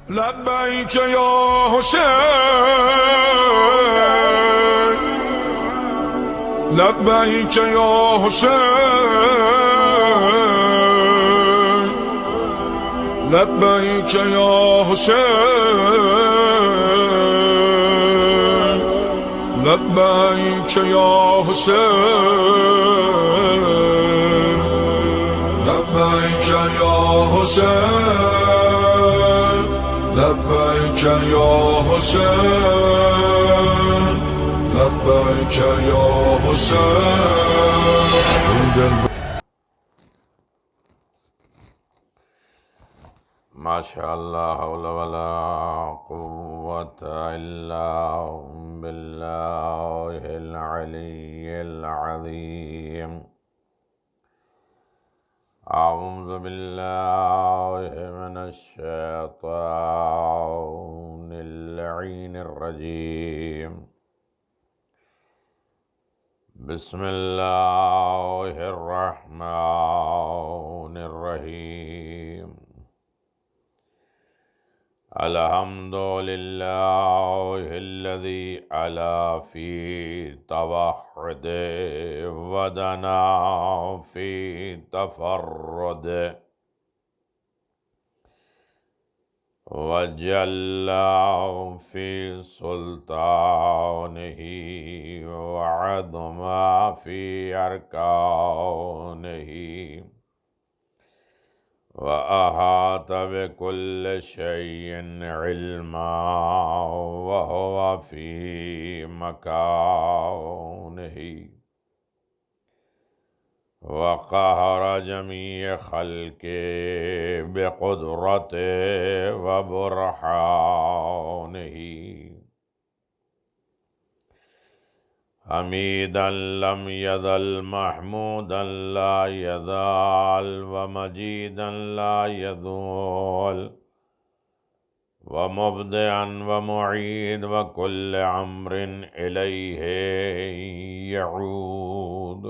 لبيك يا حسين لبيك يا حسين لبيك يا حسين لبيك يا حسين لبيك يا حسين لبيك يا حسين لبيك يا حسين. ما شاء الله حول ولا قوة إلا بالله العلي العظيم. أعوذ بالله من الشيطان اللعين الرجيم. بسم الله الرحمن الرحيم. الحمد لله الذي علا في توحد ودنا في تفرد وجل في سلطانه وعظم في أركانه وأحاط بكل شيء علما وهو في مكانه وقهر جميع خلقه بقدرته وبرهانه حمیدا لم یزل محمودا لا یزال ومجیدا لا یزول ومبدعا ومعید وكل امر الیہ یعود.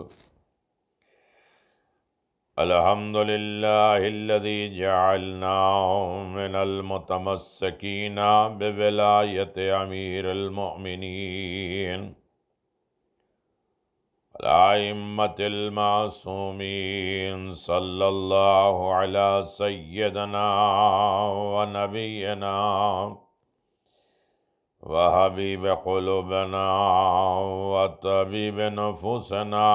الحمد للہ الذی جعلنا من المتمسکین بولایت امیر المؤمنین الائمة المعصومین صلی اللہ علی سیدنا ونبینا وحبیب قلوبنا وطبیب نفوسنا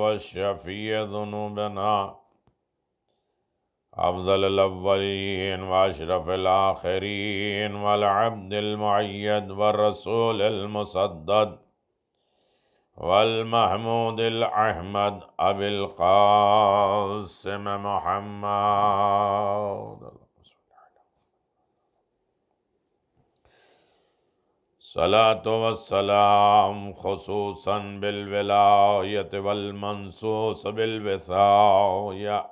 وشفیع ذنوبنا افضل الاولین واشرف الآخرین والعبد المعید والرسول المسدد والمحمود الأحمد أبي القاسم محمد صلاة والسلام خصوصا بالولاية والمنصوص بالوصاية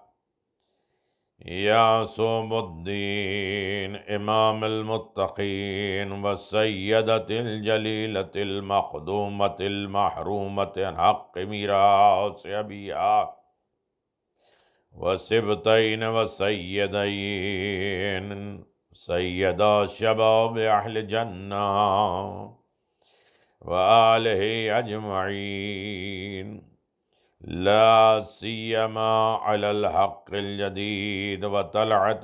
يعصوم الدين إمام المتقين والسيدة الجليلة المخدومة المحرومة عن حق ميراث أبيها وسبتين وسيدين سيدا شباب أهل الجنة وآله أجمعين لا سيما على الحق الجديد وطلعة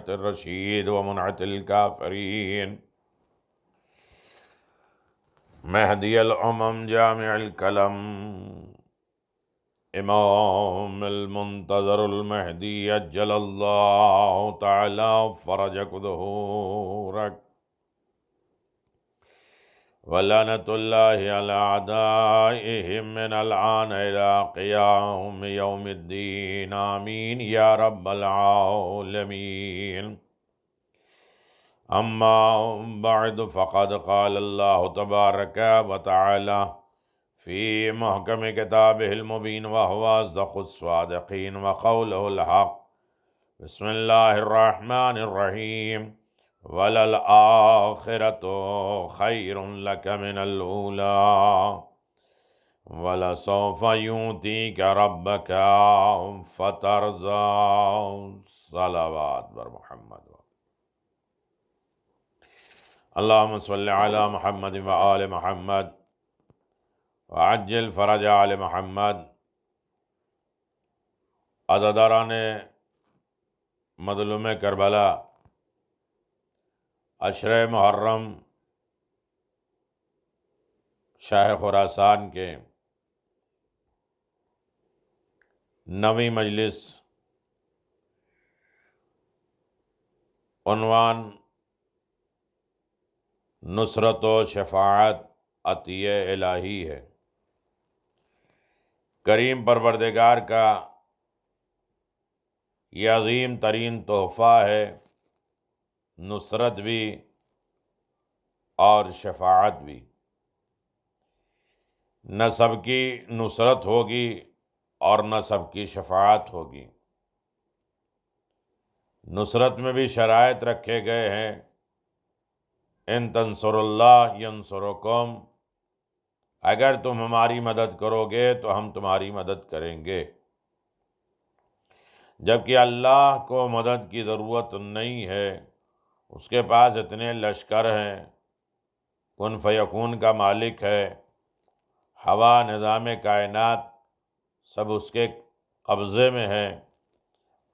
الرشيد ومنعة الكافرين مهدي الأمم جامع الكلم إمام المنتظر المهدي أجل الله تعالى فرجك ظهورك ولعنة الله على أعدائهم من الآن إلى قيام يوم الدين آمين يا رب العالمين. أما بعد فقد قال الله تبارك وتعالى في محكم كتابه المبين وهو أصدق الصادقين وقوله الحق. بسم الله الرحمن الرحيم. وَلَلْآخِرَةُ خَيْرٌ لَكَ مِنَ الْأُولَى وَلَسَوْفَ يُؤْتِيكَ رَبُّكَ فَتَرْضَىٰ. الصلاوات بر محمد اللہم صلی علی محمد و آل محمد وعجل فرج آل محمد۔ عزاداران مظلوم کربلا، عشرہ محرم شاہ خراسان کے 9ویں مجلس، عنوان نصرت و شفاعت عطیہ الہی ہے۔ کریم پروردگار کا یہ عظیم ترین تحفہ ہے، نصرت بھی اور شفاعت بھی۔ نہ سب کی نصرت ہوگی اور نہ سب کی شفاعت ہوگی۔ نصرت میں بھی شرائط رکھے گئے ہیں، ان تنصروا اللہ ینصرکم، اگر تم ہماری مدد کرو گے تو ہم تمہاری مدد کریں گے۔ جبکہ اللہ کو مدد کی ضرورت نہیں ہے، اس کے پاس اتنے لشکر ہیں، کن فیکون کا مالک ہے، ہوا، نظام کائنات سب اس کے قبضے میں ہے،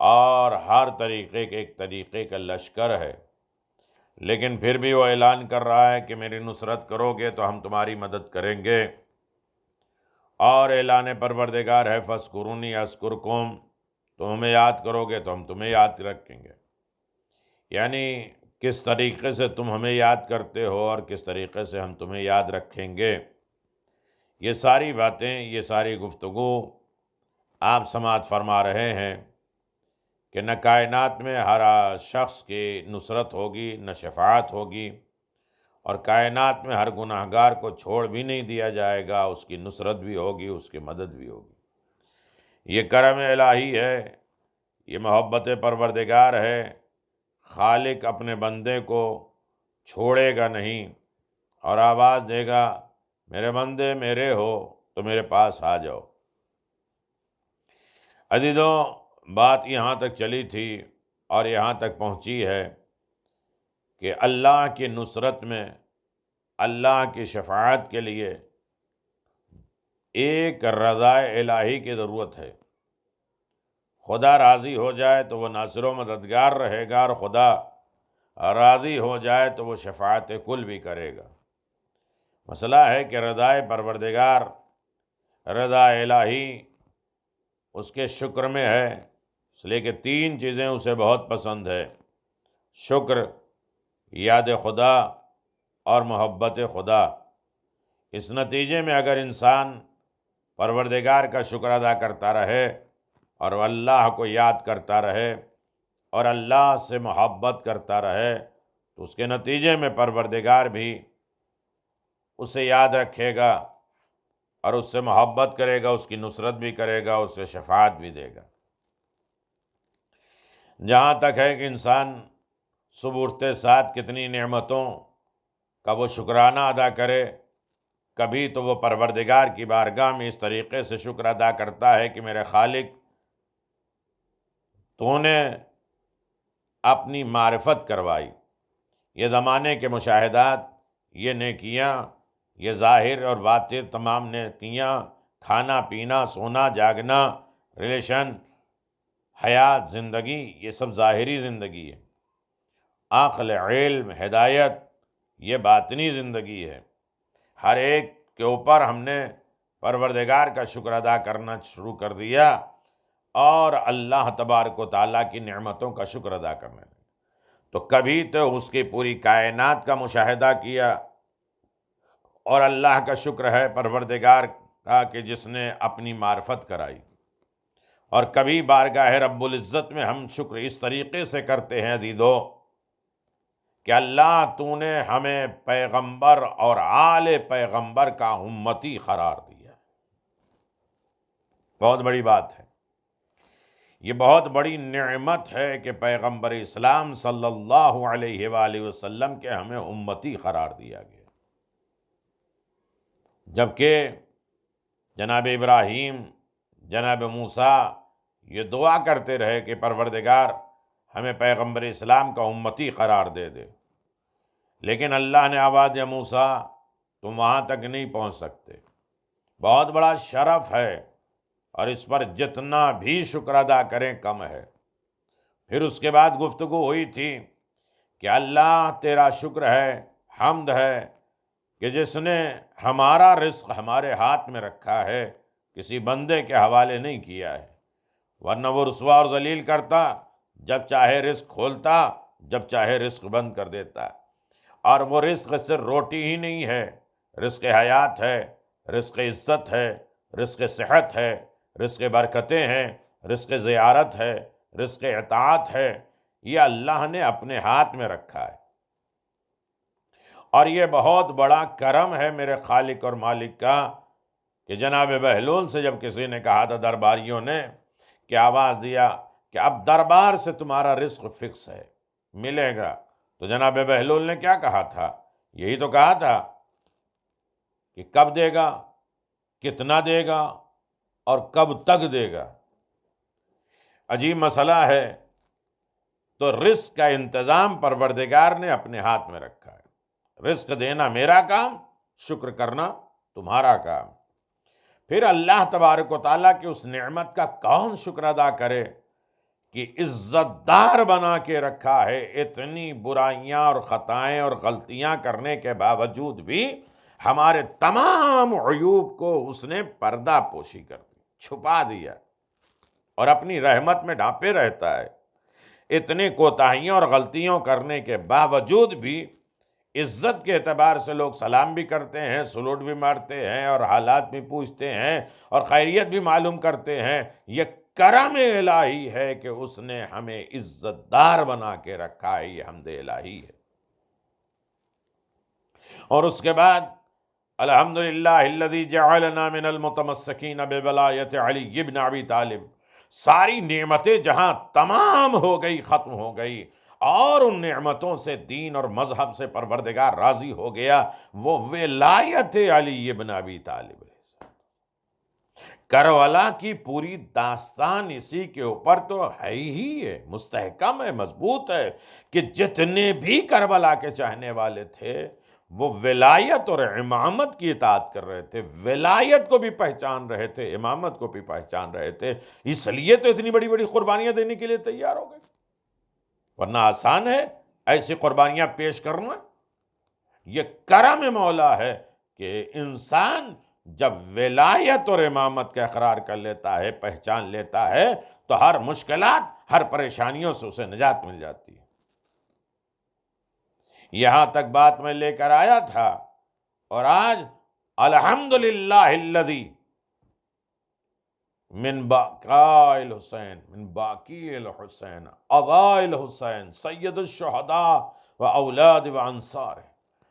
اور ہر طریقے کے ایک طریقے کا لشکر ہے، لیکن پھر بھی وہ اعلان کر رہا ہے کہ میری نصرت کرو گے تو ہم تمہاری مدد کریں گے۔ اور اعلان پروردگار ہے فاذکرونی اذکرکم، تم ہمیں یاد کرو گے تو ہم تمہیں یاد رکھیں گے۔ یعنی کس طریقے سے تم ہمیں یاد کرتے ہو اور کس طریقے سے ہم تمہیں یاد رکھیں گے، یہ ساری باتیں، یہ ساری گفتگو آپ سماعت فرما رہے ہیں کہ نہ کائنات میں ہر شخص کی نصرت ہوگی، نہ شفاعت ہوگی، اور کائنات میں ہر گناہ گار کو چھوڑ بھی نہیں دیا جائے گا، اس کی نصرت بھی ہوگی، اس کی مدد بھی ہوگی۔ یہ کرم الہی ہے، یہ محبت پروردگار ہے۔ خالق اپنے بندے کو چھوڑے گا نہیں، اور آواز دے گا میرے بندے میرے ہو تو میرے پاس آ جاؤ۔ عزیزوں، بات یہاں تک چلی تھی اور یہاں تک پہنچی ہے کہ اللہ کی نصرت میں، اللہ کی شفاعت کے لیے ایک رضا الہی کی ضرورت ہے۔ خدا راضی ہو جائے تو وہ ناصر و مددگار رہے گا، اور خدا راضی ہو جائے تو وہ شفاعت کل بھی کرے گا۔ مسئلہ ہے کہ رضا پروردگار، رضا الہی اس کے شکر میں ہے، اس لیے کہ 3 چیزیں اسے بہت پسند ہے: شکر، یاد خدا اور محبت خدا۔ اس نتیجے میں اگر انسان پروردگار کا شکر ادا کرتا رہے اور اللہ کو یاد کرتا رہے اور اللہ سے محبت کرتا رہے، تو اس کے نتیجے میں پروردگار بھی اسے یاد رکھے گا اور اس سے محبت کرے گا، اس کی نصرت بھی کرے گا، اس سے شفاعت بھی دے گا۔ جہاں تک ہے کہ انسان صبح اٹھتے ساتھ کتنی نعمتوں کا وہ شکرانہ ادا کرے، کبھی تو وہ پروردگار کی بارگاہ میں اس طریقے سے شکر ادا کرتا ہے کہ میرے خالق، تو نے اپنی معرفت کروائی، یہ زمانے کے مشاہدات، یہ نیکیاں، یہ ظاہر اور باطن تمام نیکیاں، کھانا پینا، سونا جاگنا، ریلیشن، حیات، زندگی، یہ سب ظاہری زندگی ہے۔ عقل، علم، ہدایت، یہ باطنی زندگی ہے۔ ہر ایک کے اوپر ہم نے پروردگار کا شکر ادا کرنا شروع کر دیا اور اللہ تبارک و تعالیٰ کی نعمتوں کا شکر ادا کرنے لگے، تو کبھی تو اس کی پوری کائنات کا مشاہدہ کیا، اور اللہ کا شکر ہے پروردگار کا کہ جس نے اپنی معرفت کرائی، اور کبھی بارگاہ رب العزت میں ہم شکر اس طریقے سے کرتے ہیں عزیزو کہ اللہ تو نے ہمیں پیغمبر اور آل پیغمبر کا امتی قرار دیا۔ بہت بڑی بات ہے، یہ بہت بڑی نعمت ہے کہ پیغمبر اسلام صلی اللہ علیہ وآلہ وسلم کے ہمیں امتی قرار دیا گیا، جبکہ جناب ابراہیم، جناب موسیٰ یہ دعا کرتے رہے کہ پروردگار ہمیں پیغمبر اسلام کا امتی قرار دے دے، لیکن اللہ نے آواز دیا موسیٰ تم وہاں تک نہیں پہنچ سکتے، بہت بڑا شرف ہے اور اس پر جتنا بھی شکر ادا کریں کم ہے۔ پھر اس کے بعد گفتگو ہوئی تھی کہ اللہ تیرا شکر ہے، حمد ہے کہ جس نے ہمارا رزق ہمارے ہاتھ میں رکھا ہے، کسی بندے کے حوالے نہیں کیا ہے، ورنہ وہ رسوا اور ذلیل کرتا، جب چاہے رزق کھولتا، جب چاہے رزق بند کر دیتا۔ اور وہ رزق صرف روٹی ہی نہیں ہے، رزق حیات ہے، رزق عزت ہے، رزق صحت ہے، رزق برکتیں ہیں، رزق زیارت ہے، رزق اطاعت ہے، یہ اللہ نے اپنے ہاتھ میں رکھا ہے۔ اور یہ بہت بڑا کرم ہے میرے خالق اور مالک کا کہ جناب بہلول سے جب کسی نے کہا تھا درباریوں نے کہ آواز دیا کہ اب دربار سے تمہارا رزق فکس ہے، ملے گا، تو جناب بہلول نے کیا کہا تھا؟ یہی تو کہا تھا کہ کب دے گا، کتنا دے گا اور کب تک دے گا۔ عجیب مسئلہ ہے، تو رزق کا انتظام پروردگار نے اپنے ہاتھ میں رکھا ہے۔ رزق دینا میرا کام، شکر کرنا تمہارا کام۔ پھر اللہ تبارک و تعالیٰ کی اس نعمت کا کون شکر ادا کرے کہ عزت دار بنا کے رکھا ہے، اتنی برائیاں اور خطائیں اور غلطیاں کرنے کے باوجود بھی ہمارے تمام عیوب کو اس نے پردہ پوشی کر دی، چھپا دیا اور اپنی رحمت میں ڈھانپے رہتا ہے۔ اتنی کوتاہیوں اور غلطیوں کرنے کے باوجود بھی عزت کے اعتبار سے لوگ سلام بھی کرتے ہیں، سلوٹ بھی مارتے ہیں اور حالات بھی پوچھتے ہیں اور خیریت بھی معلوم کرتے ہیں۔ یہ کرم الہی ہے کہ اس نے ہمیں عزت دار بنا کے رکھا ہے، یہ حمد الہی ہے۔ اور اس کے بعد الحمدللہ الذی جعلنا من المتمسکین بولایت علی بن ابی طالب، ساری نعمتیں جہاں تمام ہو گئی، ختم ہو گئی، اور ان نعمتوں سے دین اور مذہب سے پروردگار راضی ہو گیا، وہ ولایت علی بن ابی طالب۔ کربلا کی پوری داستان اسی کے اوپر تو ہے ہی ہے، مستحکم ہے، مضبوط ہے کہ جتنے بھی کربلا کے چاہنے والے تھے وہ ولایت اور امامت کی اطاعت کر رہے تھے، ولایت کو بھی پہچان رہے تھے، امامت کو بھی پہچان رہے تھے، اس لیے تو اتنی بڑی بڑی قربانیاں دینے کے لیے تیار ہو گئے، ورنہ آسان ہے ایسی قربانیاں پیش کرنا؟ یہ کرم مولا ہے کہ انسان جب ولایت اور امامت کا اقرار کر لیتا ہے، پہچان لیتا ہے، تو ہر مشکلات، ہر پریشانیوں سے اسے نجات مل جاتی ہے۔ یہاں تک بات میں لے کر آیا تھا، اور آج الحمدللہ الذی من بقاء الحسین، من باقی الحسین، اضاء الحسین، سید الشہداء و اولاد و انصار۔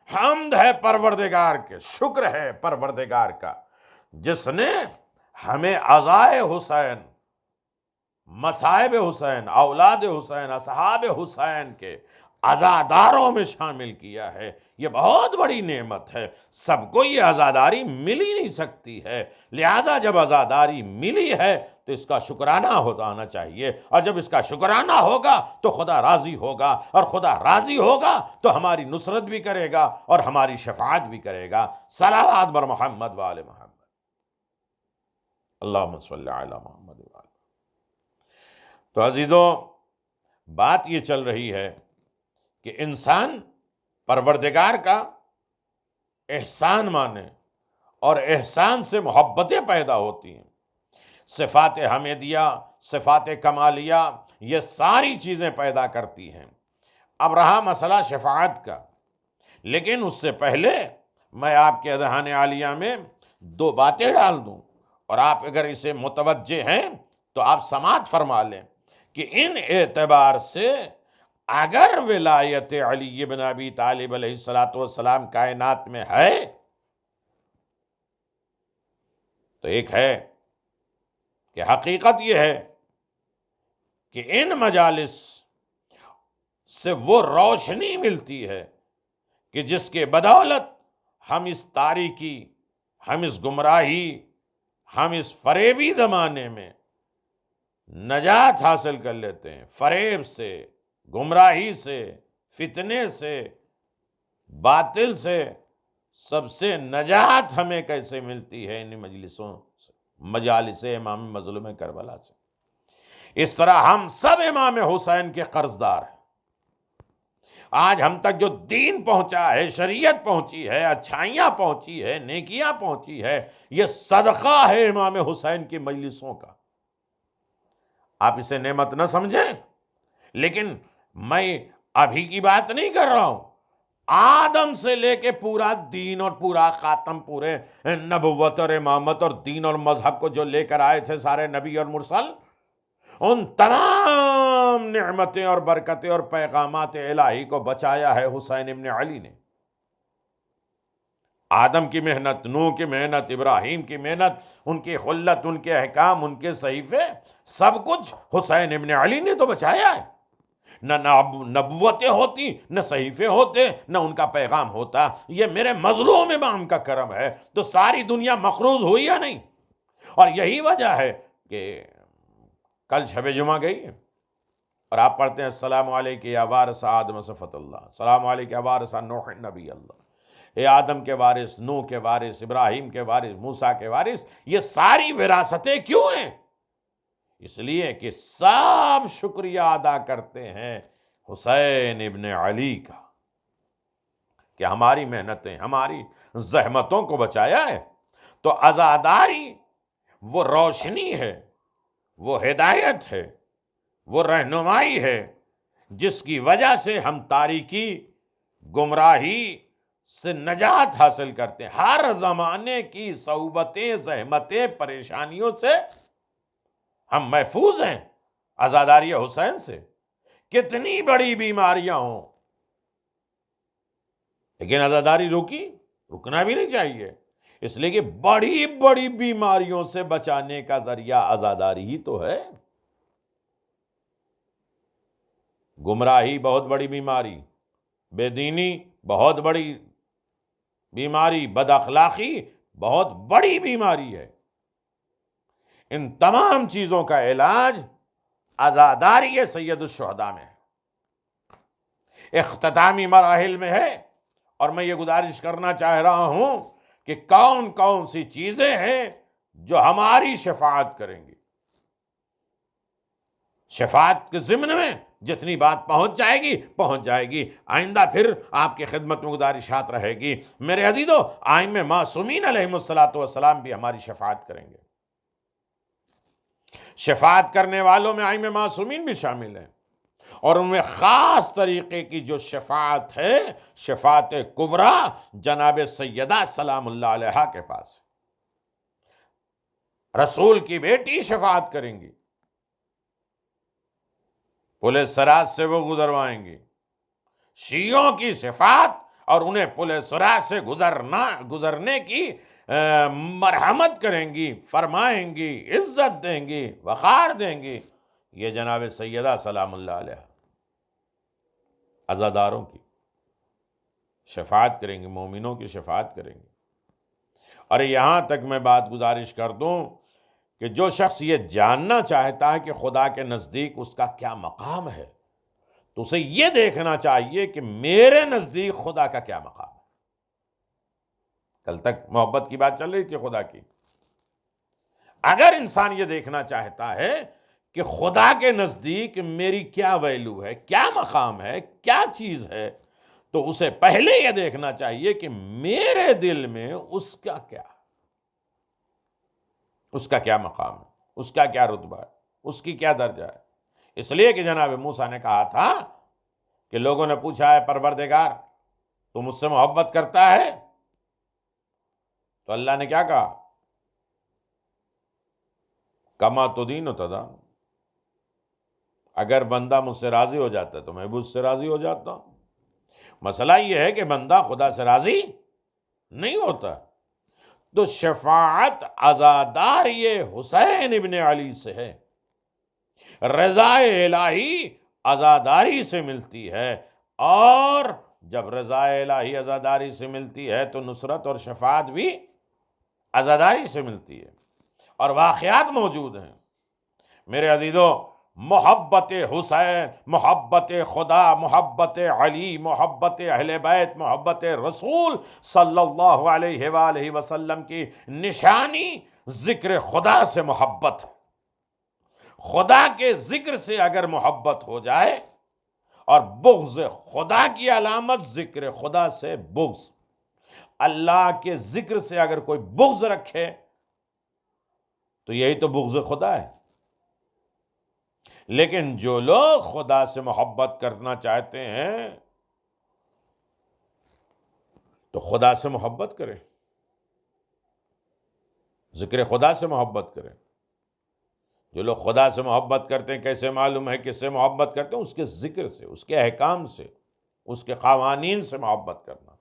حمد ہے پروردگار کے، شکر ہے پروردگار کا جس نے ہمیں اعضائے حسین، مصائب حسین، اولاد حسین، اصحاب حسین کے عزاداروں میں شامل کیا ہے۔ یہ بہت بڑی نعمت ہے، سب کو یہ عزاداری مل ہی نہیں سکتی ہے، لہذا جب عزاداری ملی ہے تو اس کا شکرانہ ہونا چاہیے، اور جب اس کا شکرانہ ہوگا تو خدا راضی ہوگا، اور خدا راضی ہوگا تو ہماری نصرت بھی کرے گا اور ہماری شفاعت بھی کرے گا۔ صلوات بر محمد و آل محمد، اللہم صلی علی محمد و آل۔ تو عزیزوں، بات یہ چل رہی ہے کہ انسان پروردگار کا احسان مانے، اور احسان سے محبتیں پیدا ہوتی ہیں، صفات حمیدیہ، صفات کمالیہ، یہ ساری چیزیں پیدا کرتی ہیں۔ اب رہا مسئلہ شفاعت کا، لیکن اس سے پہلے میں آپ کے اذہان عالیہ میں دو باتیں ڈال دوں، اور آپ اگر اسے متوجہ ہیں تو آپ سماعت فرما لیں کہ ان اعتبار سے اگر ولایت علی بن ابی طالب علیہ السلام کائنات میں ہے تو ایک ہے کہ حقیقت یہ ہے کہ ان مجالس سے وہ روشنی ملتی ہے کہ جس کے بدولت ہم اس تاریکی، ہم اس گمراہی، ہم اس فریبی زمانے میں نجات حاصل کر لیتے ہیں، فریب سے، گمراہی سے، فتنے سے، باطل سے سب سے نجات ہمیں کیسے ملتی ہے؟ ان مجلسوں سے، مجالس امام مظلوم کربلا سے۔ اس طرح ہم سب امام حسین کے قرضدار ہیں۔ آج ہم تک جو دین پہنچا ہے، شریعت پہنچی ہے، اچھائیاں پہنچی ہے، نیکیاں پہنچی ہے، یہ صدقہ ہے امام حسین کی مجلسوں کا۔ آپ اسے نعمت نہ سمجھیں، لیکن میں ابھی کی بات نہیں کر رہا ہوں۔ آدم سے لے کے پورا دین اور پورا خاتم، پورے نبوت اور امامت اور دین اور مذہب کو جو لے کر آئے تھے سارے نبی اور مرسل، ان تمام نعمتیں اور برکتیں اور پیغامات الہی کو بچایا ہے حسین ابن علی نے۔ آدم کی محنت، نوح کی محنت، ابراہیم کی محنت، ان کی خلت، ان کے احکام، ان کے صحیفے، سب کچھ حسین ابن علی نے تو بچایا ہے۔ نہ نبوتیں ہوتی، نہ صحیفے ہوتے، نہ ان کا پیغام ہوتا۔ یہ میرے مظلوم امام کا کرم ہے تو ساری دنیا مقروض ہوئی یا نہیں؟ اور یہی وجہ ہے کہ کل شب جمعہ گئی اور آپ پڑھتے ہیں السلام علیک یا وارث آدم صفت اللہ، السلام علیک یا وارث نوح نبی اللہ۔ اے آدم کے وارث، نوح کے وارث، ابراہیم کے وارث، موسیٰ کے وارث۔ یہ ساری وراثتیں کیوں ہیں؟ اس لیے کہ سب شکریہ ادا کرتے ہیں حسین ابن علی کا کہ ہماری محنتیں، ہماری زحمتوں کو بچایا ہے۔ تو عزاداری وہ روشنی ہے، وہ ہدایت ہے، وہ رہنمائی ہے جس کی وجہ سے ہم تاریکی، گمراہی سے نجات حاصل کرتے ہیں۔ ہر زمانے کی صعوبتیں، زحمتیں، پریشانیوں سے ہم محفوظ ہیں عزاداری حسین سے۔ کتنی بڑی بیماریاں ہوں، لیکن عزاداری رکنا بھی نہیں چاہیے، اس لیے کہ بڑی بڑی بیماریوں سے بچانے کا ذریعہ عزاداری ہی تو ہے۔ گمراہی بہت بڑی بیماری، بے دینی بہت بڑی بیماری، بد اخلاقی بہت بڑی بیماری ہے۔ ان تمام چیزوں کا علاج عزاداری سید الشہداء میں ہے، اختتامی مراحل میں ہے۔ اور میں یہ گزارش کرنا چاہ رہا ہوں کہ کون کون سی چیزیں ہیں جو ہماری شفاعت کریں گی۔ شفاعت کے ضمن میں جتنی بات پہنچ جائے گی۔ آئندہ پھر آپ کی خدمت میں گزارشات رہے گی۔ میرے عزیزو، ائمہ معصومین علیہم السلام بھی ہماری شفاعت کریں گے۔ شفاعت کرنے والوں میں ائمہ معصومین بھی شامل ہیں، اور ان میں خاص طریقے کی جو شفاعت ہے، شفاعت کبریٰ جناب سیدہ سلام اللہ علیہا کے پاس رسول کی بیٹی شفاعت کریں گی، پل صراط سے وہ گزروائیں گی۔ شیعوں کی شفاعت اور انہیں پل صراط سے گزرنے کی مرحمت کریں گی، فرمائیں گی، عزت دیں گی، وقار دیں گی، یہ جناب سیدہ سلام اللہ علیہ عزاداروں کی شفاعت کریں گے، مومنوں کی شفاعت کریں گے۔ اور یہاں تک میں بات گزارش کر دوں کہ جو شخص یہ جاننا چاہتا ہے کہ خدا کے نزدیک اس کا کیا مقام ہے، تو اسے یہ دیکھنا چاہیے کہ میرے نزدیک خدا کا کیا مقام ہے۔ کل تک محبت کی بات چل رہی تھی خدا کی۔ اگر انسان یہ دیکھنا چاہتا ہے کہ خدا کے نزدیک میری کیا ویلو ہے، کیا مقام ہے، کیا چیز ہے، تو اسے پہلے یہ دیکھنا چاہیے کہ میرے دل میں اس کا کیا مقام ہے، اس کا کیا رتبہ ہے، اس کی کیا درجہ ہے۔ اس لیے کہ جناب موسیٰ نے کہا تھا کہ لوگوں نے پوچھا ہے پروردگار تو مجھ سے محبت کرتا ہے؟ تو اللہ نے کیا کہا؟ کما تدین تدان۔ اگر بندہ مجھ سے راضی ہو جاتا ہے تو میں بھی اس سے راضی ہو جاتا ہوں۔ مسئلہ یہ ہے کہ بندہ خدا سے راضی نہیں ہوتا۔ تو شفاعت عزاداری حسین ابن علی سے ہے، رضا الہی عزاداری سے ملتی ہے، اور جب رضا الہی عزاداری سے ملتی ہے تو نصرت اور شفاعت بھی عزاداری سے ملتی ہے۔ اور واقعات موجود ہیں میرے عزیزو، محبت حسین، محبت خدا، محبت علی، محبت اہل بیت، محبت رسول صلی اللہ علیہ وآلہ وسلم کی نشانی ذکر خدا سے محبت ہے۔ خدا کے ذکر سے اگر محبت ہو جائے، اور بغض خدا کی علامت ذکر خدا سے بغض، اللہ کے ذکر سے اگر کوئی بغض رکھے تو یہی تو بغض خدا ہے۔ لیکن جو لوگ خدا سے محبت کرنا چاہتے ہیں تو خدا سے محبت کریں، ذکر خدا سے محبت کریں۔ جو لوگ خدا سے محبت کرتے ہیں، کیسے معلوم ہے کس سے محبت کرتے ہیں؟ اس کے ذکر سے، اس کے احکام سے، اس کے قوانین سے محبت کرنا۔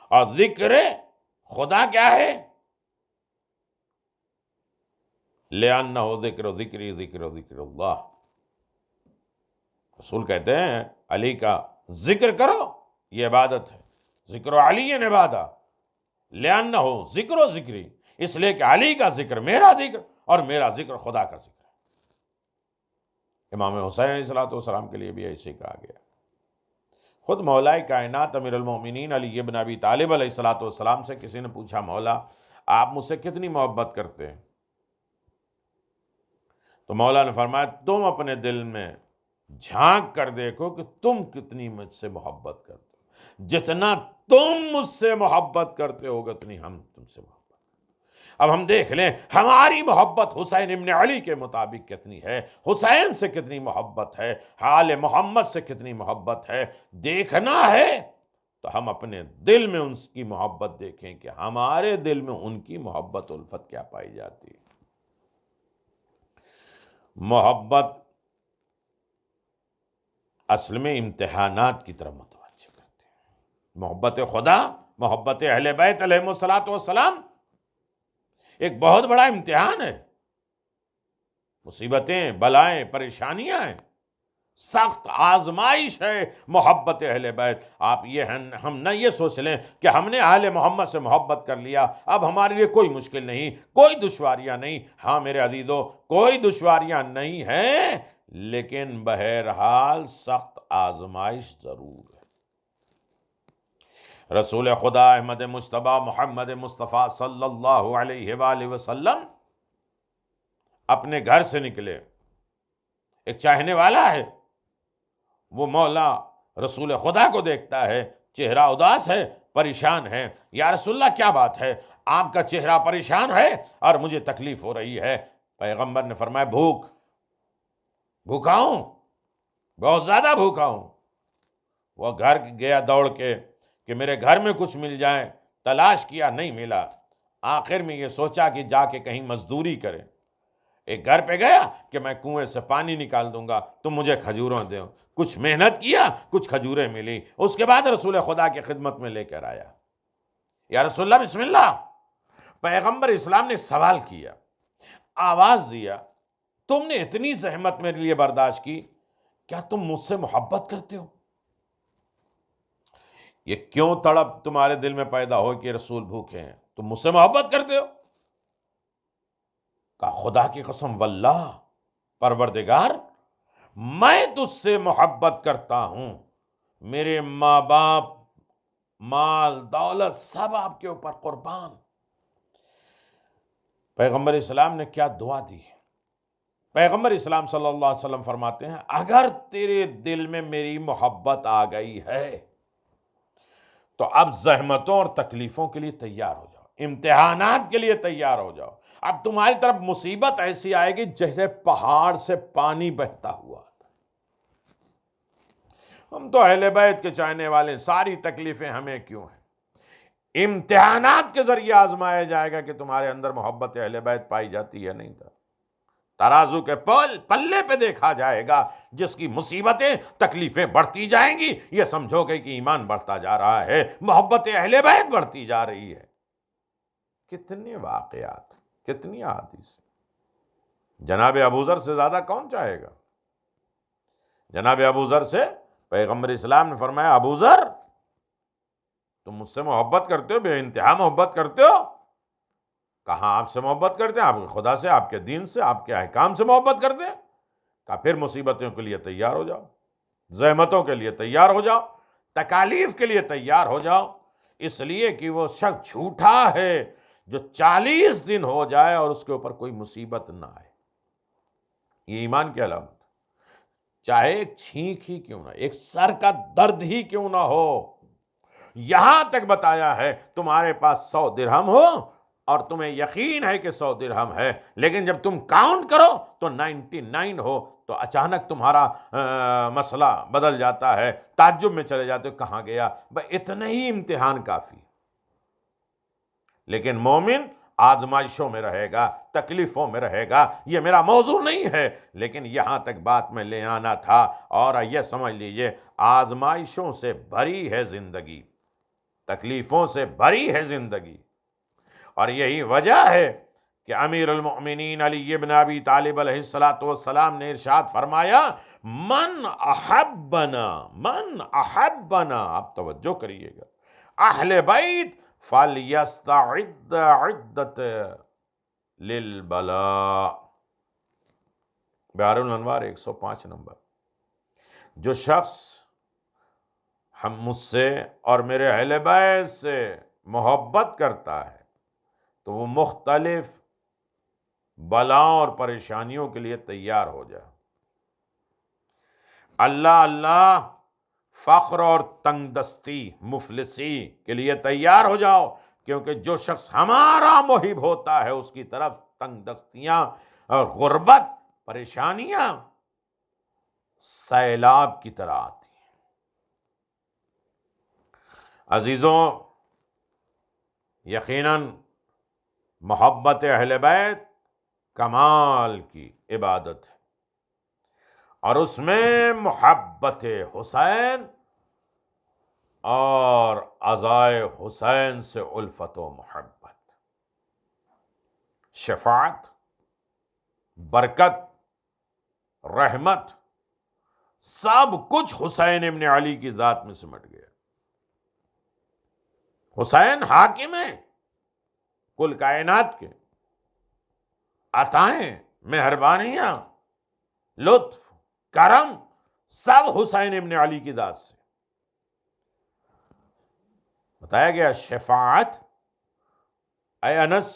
اور ذکر خدا کیا ہے؟ لِأَنَّهُ ذِكْرُ ذِكْرِي ذِكْرُ ذِكْرُ اللہ۔ رسول کہتے ہیں علی کا ذکر کرو، یہ عبادت ہے۔ ذکر علی عبادت، لِأَنَّهُ ذِكْرُ ذِكْرِي، اس لیے کہ علی کا ذکر میرا ذکر اور میرا ذکر خدا کا ذکر ہے۔ امام حسین علیہ السلام کے لیے بھی ایسے کہا گیا۔ خود مولا کائنات امیر المومنین علی ابن ابی طالب علیہ السلام سے کسی نے پوچھا، مولا آپ مجھ سے کتنی محبت کرتے ہیں؟ تو مولا نے فرمایا تم اپنے دل میں جھانک کر دیکھو کہ تم کتنی مجھ سے محبت کرتے ہو۔ جتنا تم مجھ سے محبت کرتے ہو اتنی ہم تم سے محبت۔ اب ہم دیکھ لیں ہماری محبت حسین ابن علی کے مطابق کتنی ہے، حسین سے کتنی محبت ہے، آل محمد سے کتنی محبت ہے۔ دیکھنا ہے تو ہم اپنے دل میں ان کی محبت دیکھیں کہ ہمارے دل میں ان کی محبت الفت کیا پائی جاتی ہے۔ محبت اصل میں امتحانات کی طرف متوجہ کرتے ہیں۔ محبت خدا، محبت اہل بیت علیہ السلام ایک بہت بڑا امتحان ہے۔ مصیبتیں، بلائیں، پریشانیاں ہیں، سخت آزمائش ہے محبت اہل بیت۔ آپ ہم نہ یہ سوچ لیں کہ ہم نے آل محمد سے محبت کر لیا، اب ہمارے لیے کوئی مشکل نہیں، کوئی دشواریاں نہیں۔ ہاں میرے عزیزو، کوئی دشواریاں نہیں ہیں، لیکن بہرحال سخت آزمائش ضرور ہے۔ رسول خدا احمد مجتبیٰ محمد مصطفیٰ صلی اللہ علیہ وآلہ وسلم اپنے گھر سے نکلے، ایک چاہنے والا ہے، وہ مولا رسول خدا کو دیکھتا ہے، چہرہ اداس ہے، پریشان ہے۔ یا رسول اللہ کیا بات ہے، آپ کا چہرہ پریشان ہے اور مجھے تکلیف ہو رہی ہے؟ پیغمبر نے فرمایا بھوکا ہوں، بہت زیادہ بھوکا ہوں۔ وہ گھر گیا دوڑ کے کہ میرے گھر میں کچھ مل جائے، تلاش کیا نہیں ملا، آخر میں یہ سوچا کہ جا کے کہیں مزدوری کرے۔ ایک گھر پہ گیا کہ میں کنویں سے پانی نکال دوں گا، تم مجھے کھجوروں دو۔ کچھ محنت کیا، کچھ کھجوریں ملی، اس کے بعد رسول خدا کی خدمت میں لے کر آیا۔ یا رسول اللہ بسم اللہ۔ پیغمبر اسلام نے سوال کیا، آواز دیا، تم نے اتنی زحمت میرے لیے برداشت کی، کیا تم مجھ سے محبت کرتے ہو؟ یہ کیوں تڑپ تمہارے دل میں پیدا ہو کہ رسول بھوکے ہیں، تم مجھ سے محبت کرتے ہو؟ کہا خدا کی قسم واللہ پروردگار، میں تجھ سے محبت کرتا ہوں، میرے ماں باپ، مال دولت سب آپ کے اوپر قربان۔ پیغمبر اسلام نے کیا دعا دی ہے؟ پیغمبر اسلام صلی اللہ علیہ وسلم فرماتے ہیں اگر تیرے دل میں میری محبت آ گئی ہے تو اب زحمتوں اور تکلیفوں کے لیے تیار ہو جاؤ، امتحانات کے لیے تیار ہو جاؤ۔ اب تمہاری طرف مصیبت ایسی آئے گی جیسے پہاڑ سے پانی بہتا ہوا۔ ہم تو اہل بیت کے چاہنے والے، ساری تکلیفیں ہمیں کیوں ہیں؟ امتحانات کے ذریعے آزمایا جائے گا کہ تمہارے اندر محبت اہل بیت پائی جاتی ہے نہیں تھا۔ ترازو کے پلے پہ دیکھا جائے گا، جس کی مصیبتیں تکلیفیں بڑھتی جائیں گی، یہ سمجھو گے کہ ایمان بڑھتا جا رہا ہے، محبت اہل بیت بڑھتی جا رہی ہے۔ کتنے واقعات، کتنی احادیث۔ جناب ابوذر سے زیادہ کون چاہے گا؟ جناب ابوذر سے پیغمبر اسلام نے فرمایا ابوذر تم مجھ سے محبت کرتے ہو، بے انتہا محبت کرتے ہو؟ کہاں آپ سے محبت کرتے ہیں؟ آپ کے خدا سے، آپ کے دین سے، آپ کے احکام سے محبت کرتے ہیں۔ کہا پھر مصیبتوں کے لیے تیار ہو جاؤ، زحمتوں کے لیے تیار ہو جاؤ، تکالیف کے لیے تیار ہو جاؤ، اس لیے کہ وہ شخص جھوٹا ہے جو 40 دن ہو جائے اور اس کے اوپر کوئی مصیبت نہ آئے۔ یہ ایمان کی علامت، چاہے ایک چھینک ہی کیوں نہ، ایک سر کا درد ہی کیوں نہ ہو۔ یہاں تک بتایا ہے تمہارے پاس 100 درہم ہو اور تمہیں یقین ہے کہ 100 درہم ہے، لیکن جب تم کاؤنٹ کرو تو 99 ہو، تو اچانک تمہارا مسئلہ بدل جاتا ہے، تعجب میں چلے جاتے ہو کہاں گیا، بس اتنا ہی امتحان کافی۔ لیکن مومن آزمائشوں میں رہے گا، تکلیفوں میں رہے گا۔ یہ میرا موضوع نہیں ہے، لیکن یہاں تک بات میں لے آنا تھا، اور یہ سمجھ لیجئے آزمائشوں سے بھری ہے زندگی، تکلیفوں سے بھری ہے زندگی، اور یہی وجہ ہے کہ امیر المؤمنین علی ابن ابی طالب علیہ السلام نے ارشاد فرمایا من احبنا، من احبنا، آپ توجہ کریے گا، اہل بیت فَلْيَسْتَعِدَّ عِدَّةَ لِلْبَلَاءِ، بحار الانوار 105 نمبر۔ جو شخص ہم مجھ سے اور میرے اہل بیت سے محبت کرتا ہے تو وہ مختلف بلاؤں اور پریشانیوں کے لیے تیار ہو جائے۔ اللہ فقر اور تنگ دستی، مفلسی کے لیے تیار ہو جاؤ، کیونکہ جو شخص ہمارا محب ہوتا ہے اس کی طرف تنگ دستیاں اور غربت، پریشانیاں سیلاب کی طرح آتی ہیں۔ عزیزوں، یقیناً محبت اہل بیت کمال کی عبادت ہے، اور اس میں محبت حسین اور عزائے حسین سے الفت و محبت، شفاعت، برکت، رحمت، سب کچھ حسین ابن علی کی ذات میں سمٹ گیا۔ حسین حاکم ہے کل کائنات کے، عطائیں، مہربانیاں، لطف، کرم، سب حسین ابن علی کی ذات سے۔ بتایا گیا شفاعت، اے انس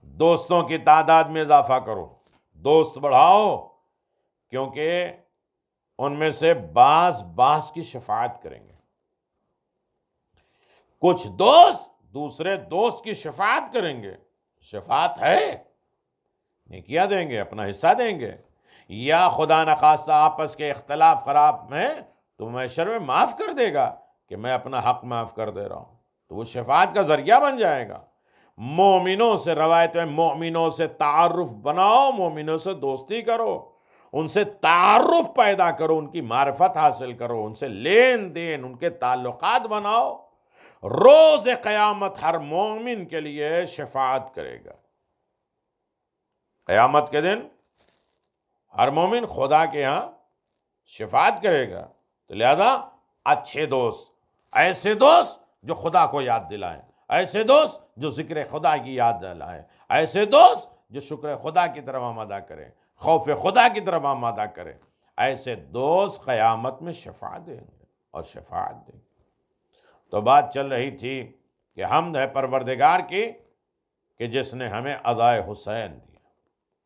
دوستوں کی تعداد میں اضافہ کرو، دوست بڑھاؤ، کیونکہ ان میں سے بعض کی شفاعت کریں گے، کچھ دوست دوسرے دوست کی شفاعت کریں گے۔ شفاعت ہے، نیکیاں دیں گے، اپنا حصہ دیں گے، یا خدا نخواستہ آپس کے اختلاف خراب میں تو محشر میں معاف کر دے گا کہ میں اپنا حق معاف کر دے رہا ہوں، تو وہ شفاعت کا ذریعہ بن جائے گا۔ مومنوں سے، روایت میں مومنوں سے تعارف بناؤ، مومنوں سے دوستی کرو، ان سے تعارف پیدا کرو، ان کی معرفت حاصل کرو، ان سے لین دین، ان کے تعلقات بناؤ۔ روز قیامت ہر مومن کے لیے شفاعت کرے گا۔ قیامت کے دن ہر مومن خدا کے ہاں شفاعت کرے گا، تو لہذا اچھے دوست، ایسے دوست جو خدا کو یاد دلائیں، ایسے دوست جو ذکر خدا کی یاد دلائیں، ایسے دوست جو شکر خدا کی طرف آمادہ کریں، خوف خدا کی طرف آمادہ کریں، ایسے دوست قیامت میں شفاعت دیں گے اور شفاعت دیں گے۔ تو بات چل رہی تھی کہ حمد ہے پروردگار کی کہ جس نے ہمیں عزائے حسین دیا،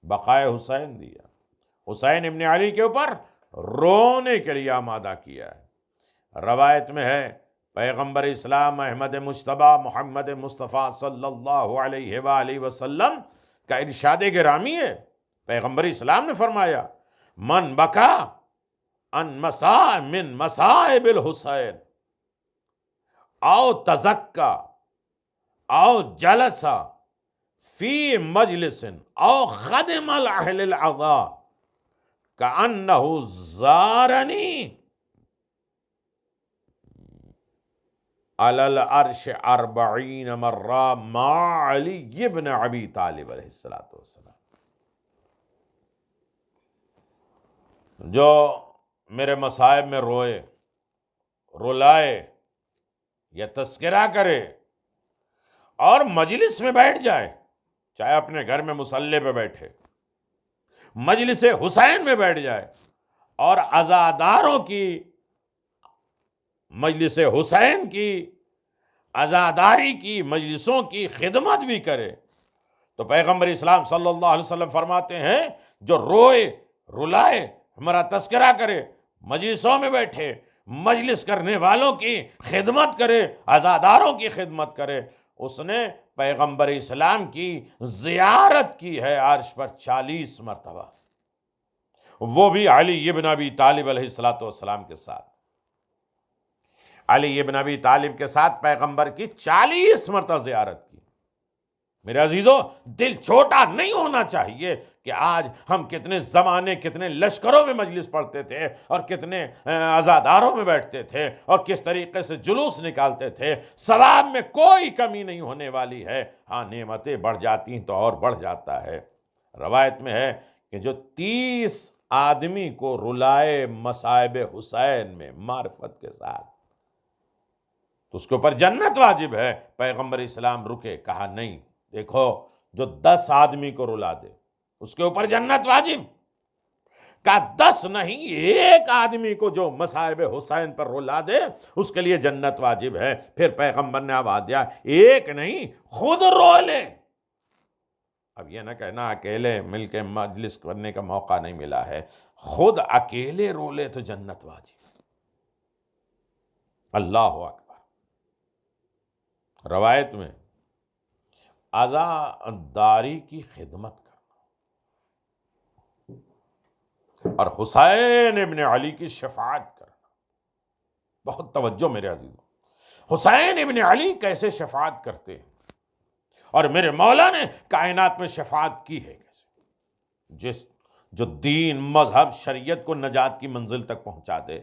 بقائے حسین دیا، حسین ابن علی کے اوپر رونے کے لیے آمادہ کیا ہے۔ روایت میں ہے پیغمبر اسلام احمد مجتبیٰ محمد مصطفیٰ صلی اللہ علیہ وآلہ وسلم کا ارشاد گرامی ہے، پیغمبر اسلام نے فرمایا من بکا ان من مصائب الحسین او تزکا او جلسا فی مجلس او خدم الاہل العزاء کأنہ زارنی علی العرش 40 مرہ مع علی ابن ابی طالب علیہ السلام۔ جو میرے مصائب میں روئے، رلائے یا تذکرہ کرے اور مجلس میں بیٹھ جائے، چاہے اپنے گھر میں مصلی پہ بیٹھے، مجلس حسین میں بیٹھ جائے اور عزاداروں کی مجلس حسین کی عزاداری کی مجلسوں کی خدمت بھی کرے، تو پیغمبر اسلام صلی اللہ علیہ وسلم فرماتے ہیں جو روئے رلائے ہمارا تذکرہ کرے، مجلسوں میں بیٹھے، مجلس کرنے والوں کی خدمت کرے، عزاداروں کی خدمت کرے، اس نے پیغمبر اسلام کی زیارت کی ہے عرش پر 40 مرتبہ، وہ بھی علی ابن ابی طالب علیہ الصلوۃ والسلام کے ساتھ۔ علی ابن ابی طالب کے ساتھ پیغمبر کی 40 مرتبہ زیارت کی۔ میرے عزیزو، دل چھوٹا نہیں ہونا چاہیے کہ آج ہم کتنے زمانے کتنے لشکروں میں مجلس پڑھتے تھے اور کتنے عزاداروں میں بیٹھتے تھے اور کس طریقے سے جلوس نکالتے تھے، ثواب میں کوئی کمی نہیں ہونے والی ہے، ہاں نعمتیں بڑھ جاتی ہیں تو اور بڑھ جاتا ہے۔ روایت میں ہے کہ جو 30 آدمی کو رلائے مصائب حسین میں معرفت کے ساتھ تو اس کے اوپر جنت واجب ہے۔ پیغمبر اسلام رکے، کہا نہیں، دیکھو جو 10 آدمی کو رلا دے اس کے اوپر جنت واجب، کہا 10 نہیں، 1 آدمی کو جو مصائب حسین پر رلا دے اس کے لیے جنت واجب ہے۔ پھر پیغمبر نے آواز دیا 1 نہیں، خود رو لے۔ اب یہ نہ کہنا اکیلے مل کے مجلس کرنے کا موقع نہیں ملا ہے، خود اکیلے رو لے تو جنت واجب۔ اللہ اکبر۔ روایت میں عزاداری کی خدمت کرنا اور حسین ابن علی کی شفاعت کرنا، بہت توجہ میرے عزیزوں، حسین ابن علی کیسے شفاعت کرتے ہیں اور میرے مولا نے کائنات میں شفاعت کی ہے کیسے، جو دین مذہب شریعت کو نجات کی منزل تک پہنچا دے،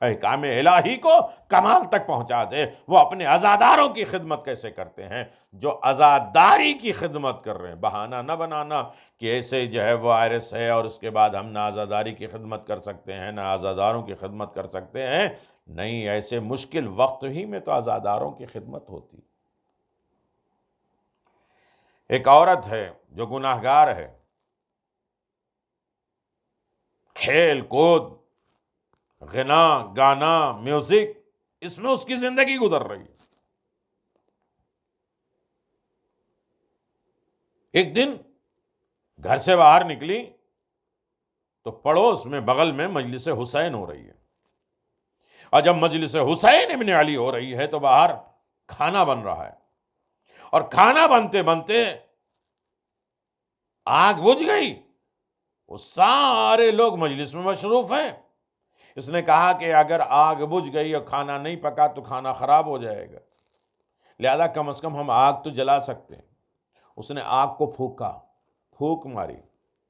احکام الہی کو کمال تک پہنچا دے، وہ اپنے عزاداروں کی خدمت کیسے کرتے ہیں، جو عزاداری کی خدمت کر رہے ہیں۔ بہانہ نہ بنانا کہ ایسے جو ہے وہ وائرس ہے اور اس کے بعد ہم نہ عزاداری کی خدمت کر سکتے ہیں نہ عزاداروں کی خدمت کر سکتے ہیں، نہیں، ایسے مشکل وقت ہی میں تو عزاداروں کی خدمت ہوتی۔ ایک عورت ہے جو گناہگار ہے، کھیل کود، غنا گانا میوزک، اس میں اس کی زندگی گزر رہی ہے۔ ایک دن گھر سے باہر نکلی تو پڑوس میں بغل میں مجلس حسین ہو رہی ہے، اور جب مجلس حسین ابن علی ہو رہی ہے تو باہر کھانا بن رہا ہے، اور کھانا بنتے بنتے آگ بجھ گئی، وہ سارے لوگ مجلس میں مصروف ہیں۔ اس نے کہا کہ اگر آگ بجھ گئی اور کھانا نہیں پکا تو کھانا خراب ہو جائے گا، لہذا کم از کم ہم آگ تو جلا سکتے ہیں۔ اس نے آگ کو پھونک ماری،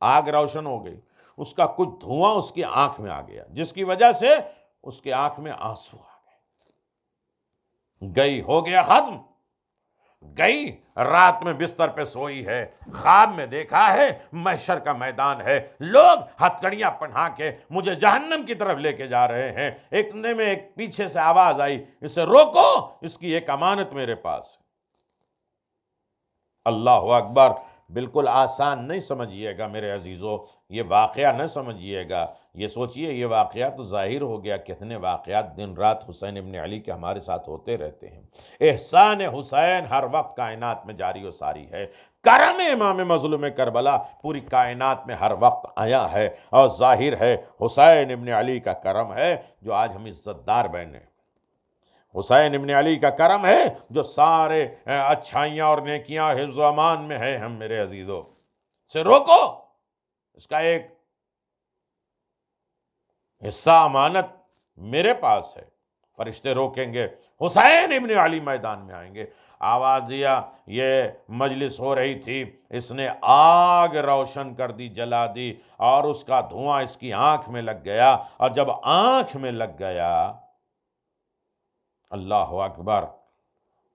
آگ روشن ہو گئی، اس کا کچھ دھواں اس کی آنکھ میں آ گیا، جس کی وجہ سے اس کی آنکھ میں آنسو آ گئے، ہو گیا ختم۔ گئی رات میں بستر پہ سوئی ہے، خواب میں دیکھا ہے محشر کا میدان ہے، لوگ ہتھکڑیاں پہنا کے مجھے جہنم کی طرف لے کے جا رہے ہیں۔ اتنے میں ایک پیچھے سے آواز آئی، اسے روکو، اس کی ایک امانت میرے پاس ہے۔ اللہ اکبر۔ بالکل آسان نہیں سمجھیے گا میرے عزیزو، یہ واقعہ نہ سمجھیے گا، یہ سوچئے یہ واقعہ تو ظاہر ہو گیا، کتنے واقعات دن رات حسین ابن علی کے ہمارے ساتھ ہوتے رہتے ہیں۔ احسان حسین ہر وقت کائنات میں جاری و ساری ہے، کرم امام مظلوم کربلا پوری کائنات میں ہر وقت آیا ہے، اور ظاہر ہے حسین ابن علی کا کرم ہے جو آج ہم عزت دار بنے۔ حسین ابن علی کا کرم ہے جو سارے اچھائیاں اور نیکیاں حفظ و امان میں ہے۔ ہم میرے عزیزو سے روکو، اس کا ایک حصہ امانت میرے پاس ہے، فرشتے روکیں گے، حسین ابن علی میدان میں آئیں گے۔ آواز دیا، یہ مجلس ہو رہی تھی، اس نے آگ روشن کر دی، جلا دی، اور اس کا دھواں اس کی آنکھ میں لگ گیا، اور جب آنکھ میں لگ گیا، اللہ اکبر،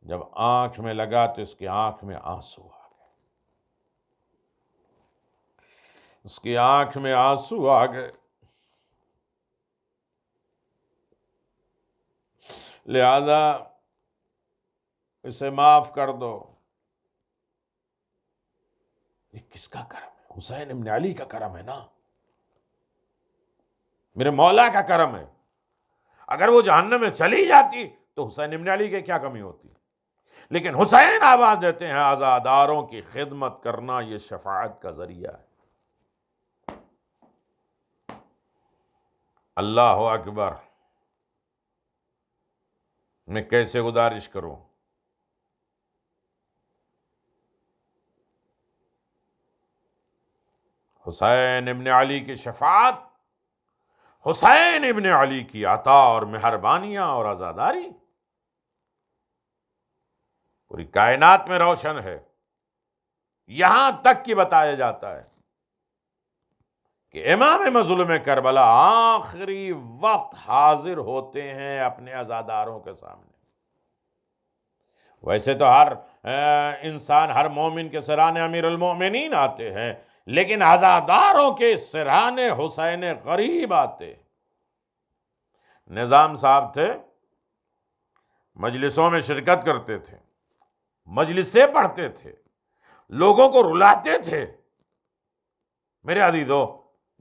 جب آنکھ میں لگا تو اس کی آنکھ میں آنسو آ گئے، اس کی آنکھ میں آنسو آ گئے۔ لہذا اسے معاف کر دو۔ یہ کس کا کرم ہے؟ حسین ابن علی کا کرم ہے نا، میرے مولا کا کرم ہے۔ اگر وہ جہنم میں چلی جاتی تو حسین ابن علی کی کیا کمی ہوتی؟ لیکن حسین آواز دیتے ہیں عزاداروں کی خدمت کرنا یہ شفاعت کا ذریعہ ہے۔ اللہ اکبر، میں کیسے گزارش کروں؟ حسین ابن علی کی شفاعت، حسین ابن علی کی عطا اور مہربانیاں اور عزاداری پوری کائنات میں روشن ہے۔ یہاں تک کہ بتایا جاتا ہے کہ امام مظلوم کربلا آخری وقت حاضر ہوتے ہیں اپنے عزاداروں کے سامنے۔ ویسے تو ہر انسان، ہر مومن کے سرانے امیر المومنین آتے ہیں، لیکن عزاداروں کے سرانے حسین غریب آتے۔ نظام صاحب تھے، مجلسوں میں شرکت کرتے تھے، مجلسیں پڑھتے تھے، لوگوں کو رلاتے تھے۔ میرے عزیزو،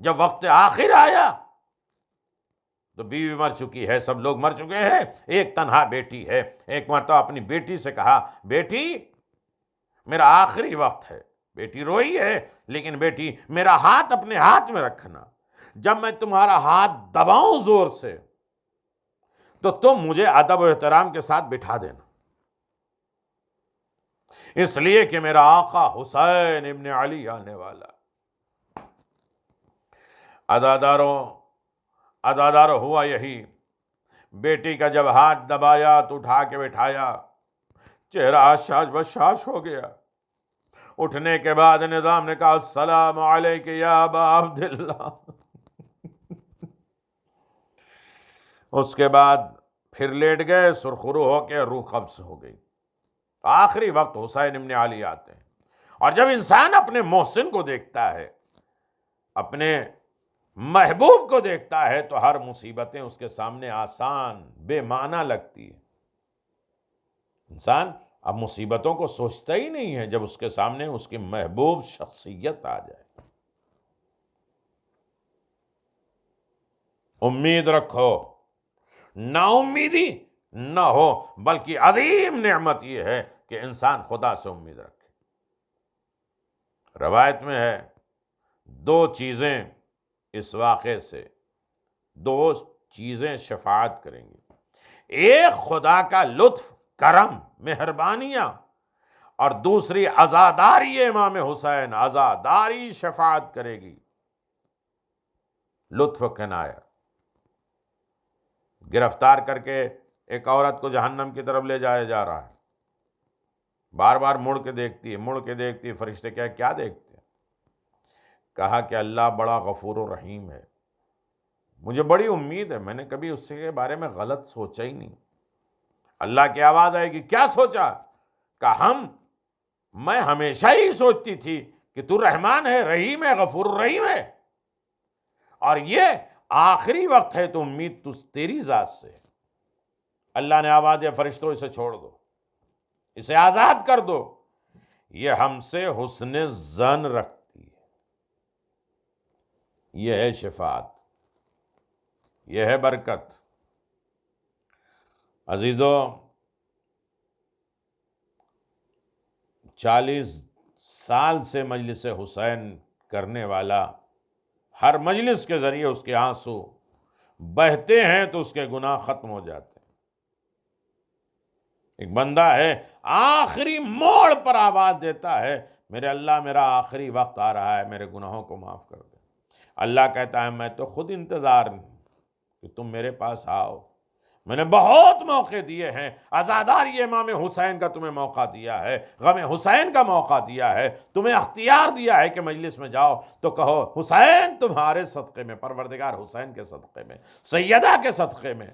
جب وقت آخر آیا تو بیوی مر چکی ہے، سب لوگ مر چکے ہیں، ایک تنہا بیٹی ہے۔ ایک مرتبہ اپنی بیٹی سے کہا، بیٹی میرا آخری وقت ہے۔ بیٹی روئی ہے، لیکن بیٹی میرا ہاتھ اپنے ہاتھ میں رکھنا، جب میں تمہارا ہاتھ دباؤں زور سے تو تم مجھے ادب و احترام کے ساتھ بٹھا دینا، اس لیے کہ میرا آقا حسین ابن علی آنے والا۔ عزاداروں ہوا یہی، بیٹی کا جب ہاتھ دبایا تو اٹھا کے بٹھایا، چہرہ شاش بشاش ہو گیا۔ اٹھنے کے بعد نظام نے کہا، السلام علیک یا ابا عبداللہ۔ اس کے بعد پھر لیٹ گئے، سرخرو ہو کے روح قبض ہو گئی۔ آخری وقت حسین ابن علی آتے ہیں، اور جب انسان اپنے محسن کو دیکھتا ہے، اپنے محبوب کو دیکھتا ہے، تو ہر مصیبتیں اس کے سامنے آسان، بے معنی لگتی ہے۔ انسان اب مصیبتوں کو سوچتا ہی نہیں ہے جب اس کے سامنے اس کی محبوب شخصیت آ جائے۔ امید رکھو، نا امیدی نہ ہو، بلکہ عظیم نعمت یہ ہے کہ انسان خدا سے امید رکھے۔ روایت میں ہے، دو چیزیں اس واقعے سے، دو چیزیں شفاعت کریں گی، ایک خدا کا لطف، کرم، مہربانیاں، اور دوسری عزاداری امام حسین، عزاداری شفاعت کرے گی۔ لطف کنایا، گرفتار کر کے ایک عورت کو جہنم کی طرف لے جایا جا رہا ہے، بار بار مڑ کے دیکھتی ہے، فرشتے کیا دیکھتے ہیں؟ کہا کہ اللہ بڑا غفور و رحیم ہے، مجھے بڑی امید ہے، میں نے کبھی اس کے بارے میں غلط سوچا ہی نہیں۔ اللہ کی آواز آئے گی، کیا سوچا؟ کہ میں ہمیشہ ہی سوچتی تھی کہ تو رحمان ہے، رحیم ہے، غفور الرحیم ہے، اور یہ آخری وقت ہے تو امید تیری ذات سے ہے۔ اللہ نے آواز دیا، فرشتوں اسے چھوڑ دو، اسے آزاد کر دو، یہ ہم سے حسن ظن رکھتی ہے۔ یہ ہے شفاعت، یہ ہے برکت۔ عزیزو، 40 سال سے مجلس حسین کرنے والا، ہر مجلس کے ذریعے اس کے آنسو بہتے ہیں تو اس کے گناہ ختم ہو جاتے ہیں۔ ایک بندہ ہے، آخری موڑ پر آواز دیتا ہے، میرے اللہ میرا آخری وقت آ رہا ہے، میرے گناہوں کو معاف کر دے۔ اللہ کہتا ہے، میں تو خود انتظار ہوں کہ تم میرے پاس آؤ، میں نے بہت موقع دیے ہیں، عزاداری امام حسین کا تمہیں موقع دیا ہے، غم حسین کا موقع دیا ہے، تمہیں اختیار دیا ہے کہ مجلس میں جاؤ تو کہو حسین تمہارے صدقے میں، پروردگار حسین کے صدقے میں، سیدہ کے صدقے میں،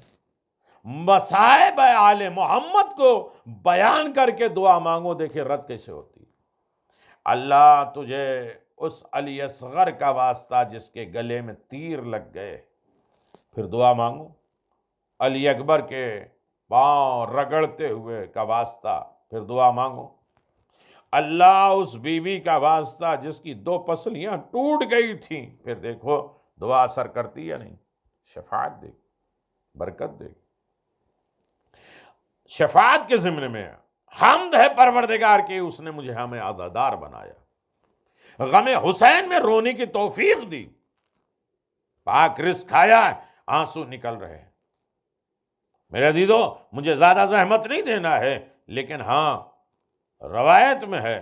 مصائب آل محمد کو بیان کر کے دعا مانگو، دیکھیں رد کیسے ہوتی ہے۔ اللہ تجھے اس علی اصغر کا واسطہ جس کے گلے میں تیر لگ گئے، پھر دعا مانگو، علی اکبر کے پاؤں رگڑتے ہوئے کا واسطہ، پھر دعا مانگو، اللہ اس بیوی کا واسطہ جس کی 2 پسلیاں ٹوٹ گئی تھیں، پھر دیکھو دعا اثر کرتی یا نہیں، شفاعت دے، برکت دے۔ شفاعت کے ضمن میں حمد ہے پروردگار کی، اس نے مجھے ہمیں عزادار بنایا، غم حسین میں رونے کی توفیق دی، پاک رزق کھایا، آنسو نکل رہے ہیں۔ میرے عزیزو، مجھے زیادہ زحمت نہیں دینا ہے، لیکن ہاں روایت میں ہے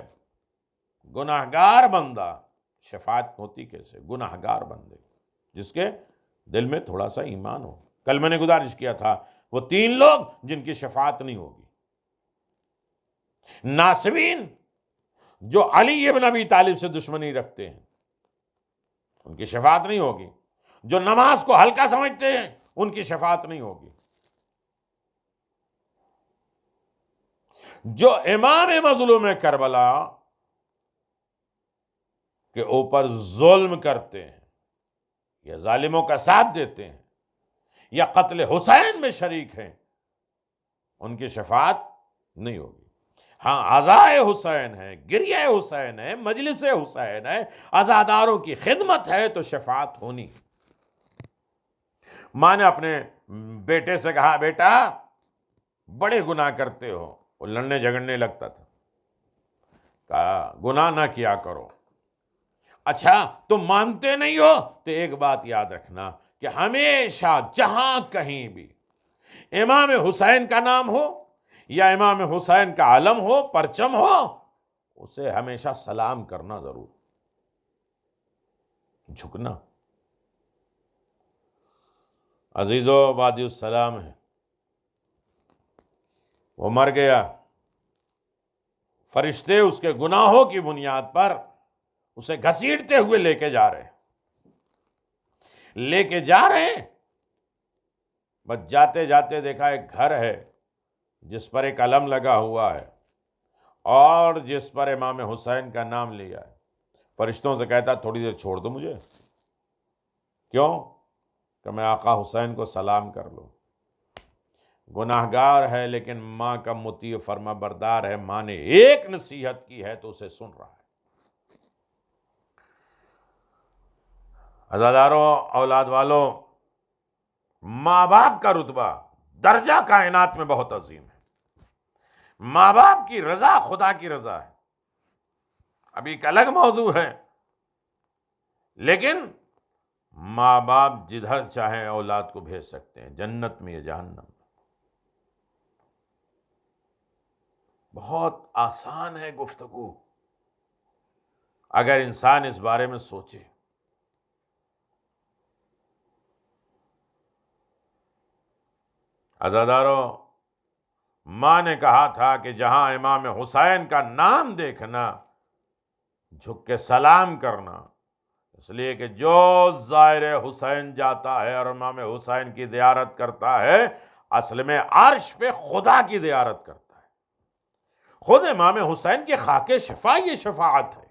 گناہگار بندہ شفاعت ہوتی کیسے؟ گناہگار بندے جس کے دل میں تھوڑا سا ایمان ہو۔ کل میں نے گزارش کیا تھا وہ 3 لوگ جن کی شفاعت نہیں ہوگی، ناسبین جو علی ابن ابی طالب سے دشمنی رکھتے ہیں، ان کی شفاعت نہیں ہوگی، جو نماز کو ہلکا سمجھتے ہیں ان کی شفاعت نہیں ہوگی، جو امام مظلوم کربلا کے اوپر ظلم کرتے ہیں یا ظالموں کا ساتھ دیتے ہیں یا قتل حسین میں شریک ہیں، ان کی شفاعت نہیں ہوگی۔ ہاں عزائے حسین ہے، گریہ حسین ہے، مجلس حسین ہے، عزاداروں کی خدمت ہے تو شفاعت ہونی۔ ماں نے اپنے بیٹے سے کہا، بیٹا بڑے گناہ کرتے ہو، وہ لڑنے جھگڑنے لگتا تھا، کہا گناہ نہ کیا کرو۔ اچھا تم مانتے نہیں ہو تو ایک بات یاد رکھنا کہ ہمیشہ جہاں کہیں بھی امام حسین کا نام ہو یا امام حسین کا علم ہو، پرچم ہو، اسے ہمیشہ سلام کرنا ضرور، جھکنا۔ عزیزو وادی السلام ہے، وہ مر گیا، فرشتے اس کے گناہوں کی بنیاد پر اسے گھسیٹتے ہوئے لے کے جا رہے ہیں، بس جاتے جاتے دیکھا ایک گھر ہے جس پر ایک علم لگا ہوا ہے اور جس پر امام حسین کا نام لیا ہے۔ فرشتوں سے کہتا تھوڑی دیر چھوڑ دو مجھے، کیوں؟ کہ میں آقا حسین کو سلام کر لوں۔ گناہگار ہے لیکن ماں کا مطیع فرما بردار ہے، ماں نے ایک نصیحت کی ہے تو اسے سن رہا ہے۔ عزاداروں، اولاد والوں، ماں باپ کا رتبہ، درجہ کائنات میں بہت عظیم ہے۔ ماں باپ کی رضا خدا کی رضا ہے، ابھی ایک الگ موضوع ہے، لیکن ماں باپ جدھر چاہیں اولاد کو بھیج سکتے ہیں، جنت میں یا جہنم میں۔ بہت آسان ہے گفتگو اگر انسان اس بارے میں سوچے۔ عزاداروں، ماں نے کہا تھا کہ جہاں امام حسین کا نام دیکھنا جھک کے سلام کرنا، اس لیے کہ جو زائر حسین جاتا ہے اور امام حسین کی زیارت کرتا ہے اصل میں عرش پہ خدا کی زیارت کرتا ہے۔ خود امام حسین کی خاک شفا یہ شفاعت ہے۔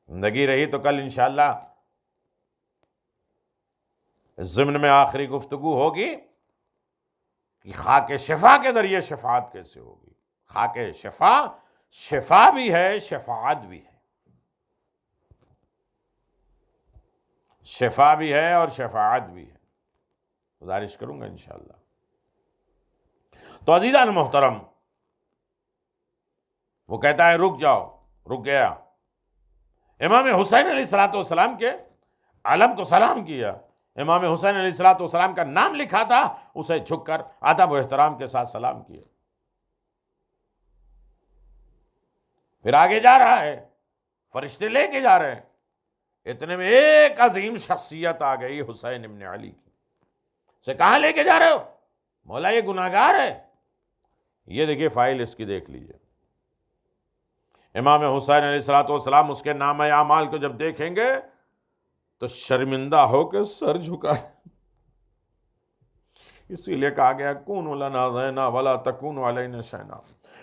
زندگی رہی تو کل انشاءاللہ اس ضمن میں آخری گفتگو ہوگی کہ خاک شفا کے ذریعے شفاعت کیسے ہوگی۔ خاک شفا، شفا بھی ہے، شفاعت بھی ہے، شفا بھی ہے اور شفاعت بھی ہے۔ گزارش کروں گا انشاءاللہ۔ تو عزیزان محترم، وہ کہتا ہے رک جاؤ، رک گیا، امام حسین علیہ السلام کے علم کو سلام کیا، امام حسین علیہ السلام کا نام لکھا تھا، اسے جھک کر ادب و احترام کے ساتھ سلام کیا۔ پھر آگے جا رہا ہے، فرشتے لے کے جا رہے ہیں، اتنے میں ایک عظیم شخصیت آ گئی حسین ابن علی کی۔ اسے کہاں لے کے جا رہے ہو؟ مولا یہ گناہگار ہے، یہ دیکھیے فائل اس کی دیکھ لیجئے۔ امام حسین علیہ السلام اس کے نامہ اعمال کو جب دیکھیں گے تو شرمندہ ہو کے سر جھکا، اسی لیے کہا گیا کونوا لنا زینا ولا تکونوا علینا شینا،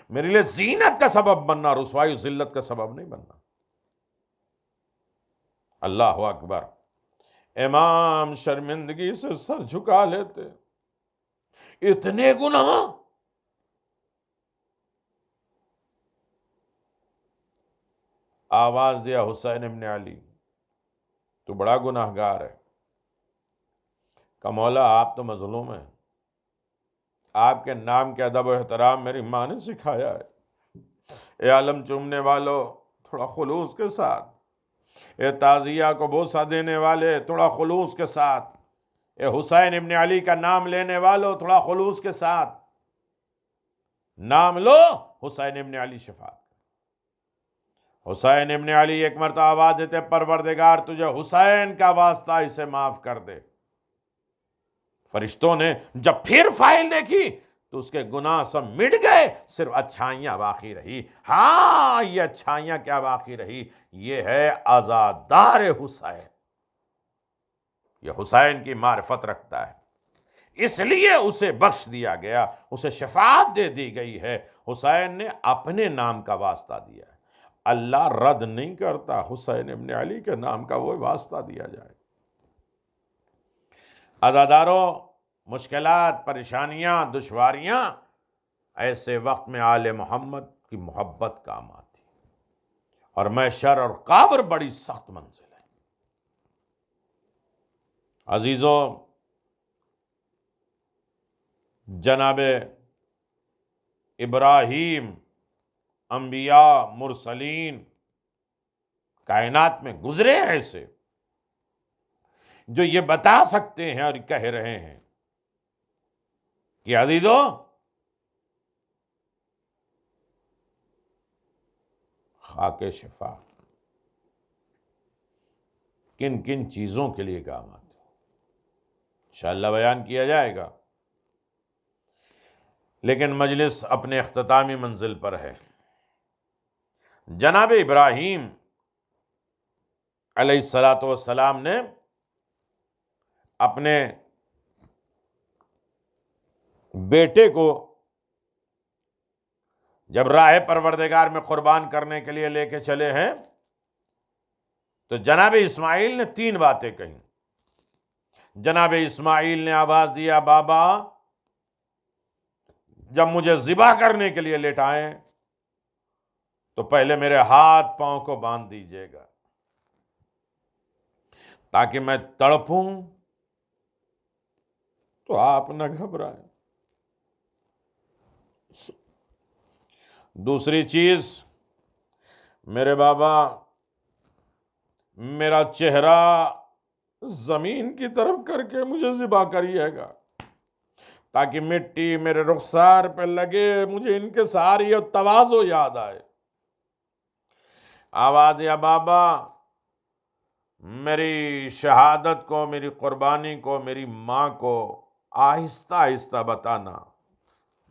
میرے لیے زینت کا سبب بننا، رسوائی و ذلت کا سبب نہیں بننا۔ اللہ اکبر، امام شرمندگی سے سر جھکا لیتے، اتنے گناہ، آواز دیا حسین ابن علی تو بڑا گناہ گار ہے۔ کہ مولا آپ تو مظلوم ہیں، آپ کے نام کے ادب و احترام میری ماں نے سکھایا ہے۔ اے عالم چومنے والو تھوڑا خلوص کے ساتھ، اے تعزیہ کو بوسہ دینے والے تھوڑا خلوص کے ساتھ، اے حسین ابن علی کا نام لینے والو تھوڑا خلوص کے ساتھ نام لو حسین ابن علی شفاعت۔ حسین ابن علی ایک مرتبہ آواز دیتے پروردگار تجھے حسین کا واسطہ اسے معاف کر دے۔ فرشتوں نے جب پھر فائل دیکھی تو اس کے گناہ سب مٹ گئے، صرف اچھائیاں باقی رہی۔ ہاں یہ اچھائیاں کیا باقی رہی؟ یہ ہے عزادار حسین، یہ حسین کی معرفت رکھتا ہے، اس لیے اسے بخش دیا گیا، اسے شفاعت دے دی گئی ہے۔ حسین نے اپنے نام کا واسطہ دیا ہے، اللہ رد نہیں کرتا حسین ابن علی کے نام کا وہ واسطہ دیا جائے۔ عزاداروں، مشکلات، پریشانیاں، دشواریاں، ایسے وقت میں آل محمد کی محبت کام آتی، اور محشر اور قبر بڑی سخت منزل ہے۔ عزیزوں، جناب ابراہیم انبیاء مرسلین کائنات میں گزرے ہیں ایسے جو یہ بتا سکتے ہیں اور کہہ رہے ہیں کہ عزیزو خاک شفا کن کن چیزوں کے لیے کام آتے ہیں، انشاءاللہ بیان کیا جائے گا، لیکن مجلس اپنے اختتامی منزل پر ہے۔ جناب ابراہیم علیہ السلام نے اپنے بیٹے کو جب راہ پروردگار میں قربان کرنے کے لیے لے کے چلے ہیں تو جناب اسماعیل نے 3 باتیں کہیں۔ جناب اسماعیل نے آواز دیا بابا جب مجھے ذبح کرنے کے لیے لٹائیں تو پہلے میرے ہاتھ پاؤں کو باندھ دیجیے گا تاکہ میں تڑپوں تو آپ نہ گھبرائیں۔ دوسری چیز، میرے بابا میرا چہرہ زمین کی طرف کر کے مجھے ذبح کریے گا تاکہ مٹی میرے رخسار پہ لگے، مجھے ان کے ساری اور تواضع یاد آئے۔ آواز یا بابا میری شہادت کو، میری قربانی کو میری ماں کو آہستہ آہستہ بتانا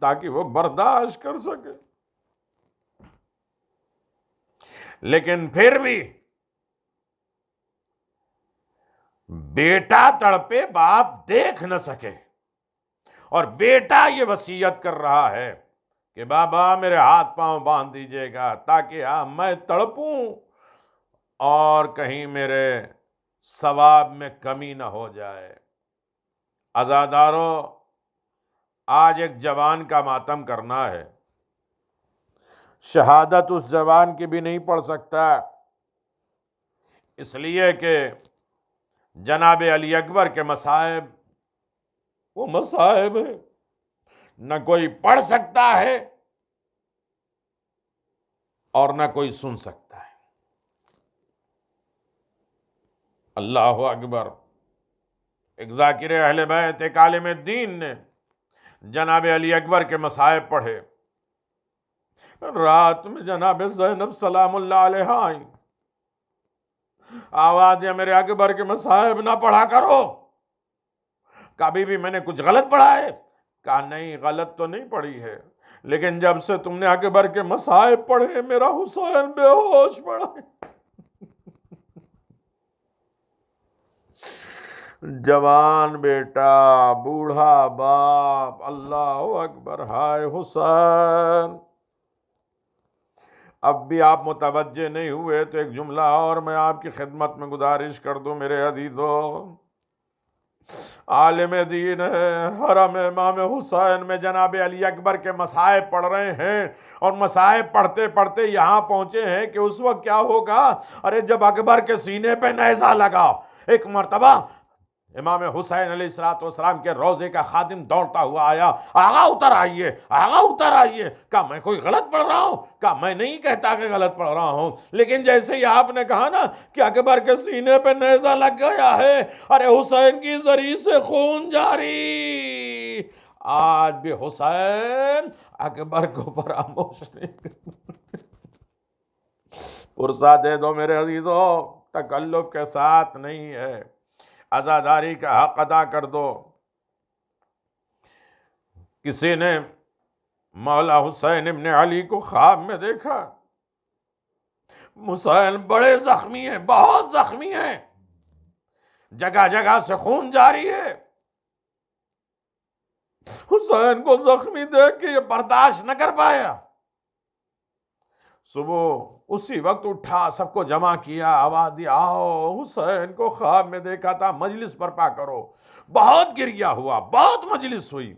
تاکہ وہ برداشت کر سکے۔ لیکن پھر بھی بیٹا تڑپے باپ دیکھ نہ سکے، اور بیٹا یہ وصیت کر رہا ہے کہ بابا میرے ہاتھ پاؤں باندھ دیجیے گا تاکہ میں تڑپوں اور کہیں میرے ثواب میں کمی نہ ہو جائے۔ عزاداروں، آج ایک جوان کا ماتم کرنا ہے، شہادت اس جوان کی بھی نہیں پڑھ سکتا، اس لیے کہ جناب علی اکبر کے مصائب وہ مصائب ہیں، نہ کوئی پڑھ سکتا ہے اور نہ کوئی سن سکتا ہے۔ اللہ اکبر۔ ایک ذاکر اہل بیت، ایک عالم دین نے جناب علی اکبر کے مصائب پڑھے۔ رات میں جناب زینب سلام اللہ علیہ آئی، آواز ہے میرے اکبر کے مصائب نہ پڑھا کرو۔ کبھی بھی میں نے کچھ غلط پڑھا ہے؟ کہا نہیں، غلط تو نہیں پڑھی ہے، لیکن جب سے تم نے اکبر کے مصائب پڑھے میرا حسین بے ہوش پڑا ہے۔ جوان بیٹا، بوڑھا باپ، اللہ اکبر، ہائے حسین۔ اب بھی آپ متوجہ نہیں ہوئے تو ایک جملہ اور میں آپ کی خدمت میں گزارش کر دوں میرے عزیزوں۔ عالم دین ہے، حرم امام حسین میں جناب علی اکبر کے مصائب پڑھ رہے ہیں، اور مصائب پڑھتے پڑھتے یہاں پہنچے ہیں کہ اس وقت کیا ہوگا؟ ارے جب اکبر کے سینے پہ نیزہ لگا، ایک مرتبہ امام حسین علیہ السلام کے روضے کا خادم دوڑتا ہوا آیا، آغا اتر آئیے، آغا اتر آئیے۔ کہا میں کوئی غلط پڑھ رہا ہوں؟ کہا میں نہیں کہتا کہ غلط پڑھ رہا ہوں، لیکن جیسے ہی آپ نے کہا نا کہ اکبر کے سینے پہ نیزہ لگ گیا ہے، ارے حسین کی زری سے خون جاری۔ آج بھی حسین اکبر کو فراموش نہیں کرتا۔ پرسہ دے دو میرے عزیزو، تکلف کے ساتھ نہیں ہے، عزاداری کا حق ادا کر دو۔ کسی نے مولا حسین ابن علی کو خواب میں دیکھا، حسین بڑے زخمی ہیں، بہت زخمی ہیں، جگہ جگہ سے خون جاری ہے۔ حسین کو زخمی دیکھ کے یہ برداشت نہ کر پایا، صبح اسی وقت اٹھا، سب کو جمع کیا، آواز دی آؤ حسین کو خواب میں دیکھا تھا، مجلس برپا کرو۔ بہت گریہ ہوا، بہت مجلس ہوئی۔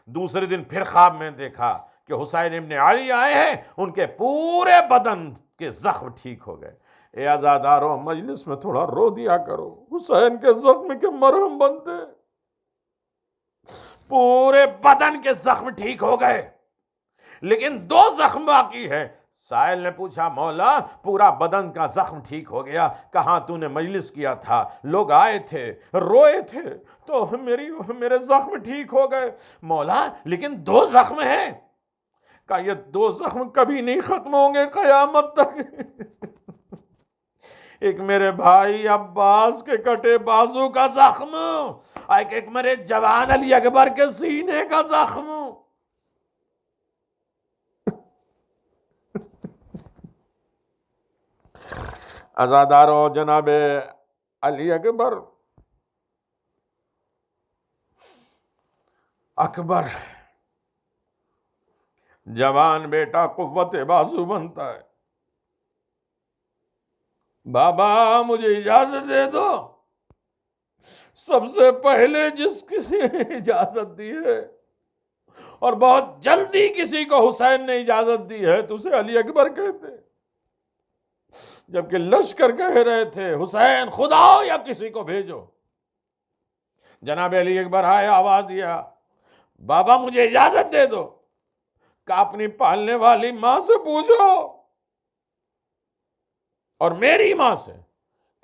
دوسرے دن پھر خواب میں دیکھا کہ حسین ابن علی آئے ہیں، ان کے پورے بدن کے زخم ٹھیک ہو گئے۔ اے عزادارو، مجلس میں تھوڑا رو دیا کرو، حسین کے زخم کے مرہم بنتے۔ پورے بدن کے زخم ٹھیک ہو گئے، لیکن 2 زخم باقی ہے۔ سائل نے پوچھا مولا پورا بدن کا زخم ٹھیک ہو گیا، کہاں تو نے مجلس کیا تھا، لوگ آئے تھے، روئے تھے، تو میرے زخم ٹھیک ہو گئے۔ مولا لیکن 2 زخم ہیں۔ کہا یہ 2 زخم کبھی نہیں ختم ہوں گے قیامت تک۔ ایک میرے بھائی عباس کے کٹے بازو کا زخم، ایک میرے جوان علی اکبر کے سینے کا زخم۔ عزادارو، جناب علی اکبر جوان بیٹا قوت بازو بنتا ہے۔ بابا مجھے اجازت دے دو۔ سب سے پہلے جس کی اجازت دی ہے، اور بہت جلدی کسی کو حسین نے اجازت دی ہے، تو اسے علی اکبر کہتے، جبکہ لشکر کہہ رہے تھے حسین خود آؤ یا کسی کو بھیجو۔ جناب علی اکبر آئے، آواز دیا بابا مجھے اجازت دے دو۔ کہا اپنی پالنے والی ماں سے پوچھو، اور میری ماں سے۔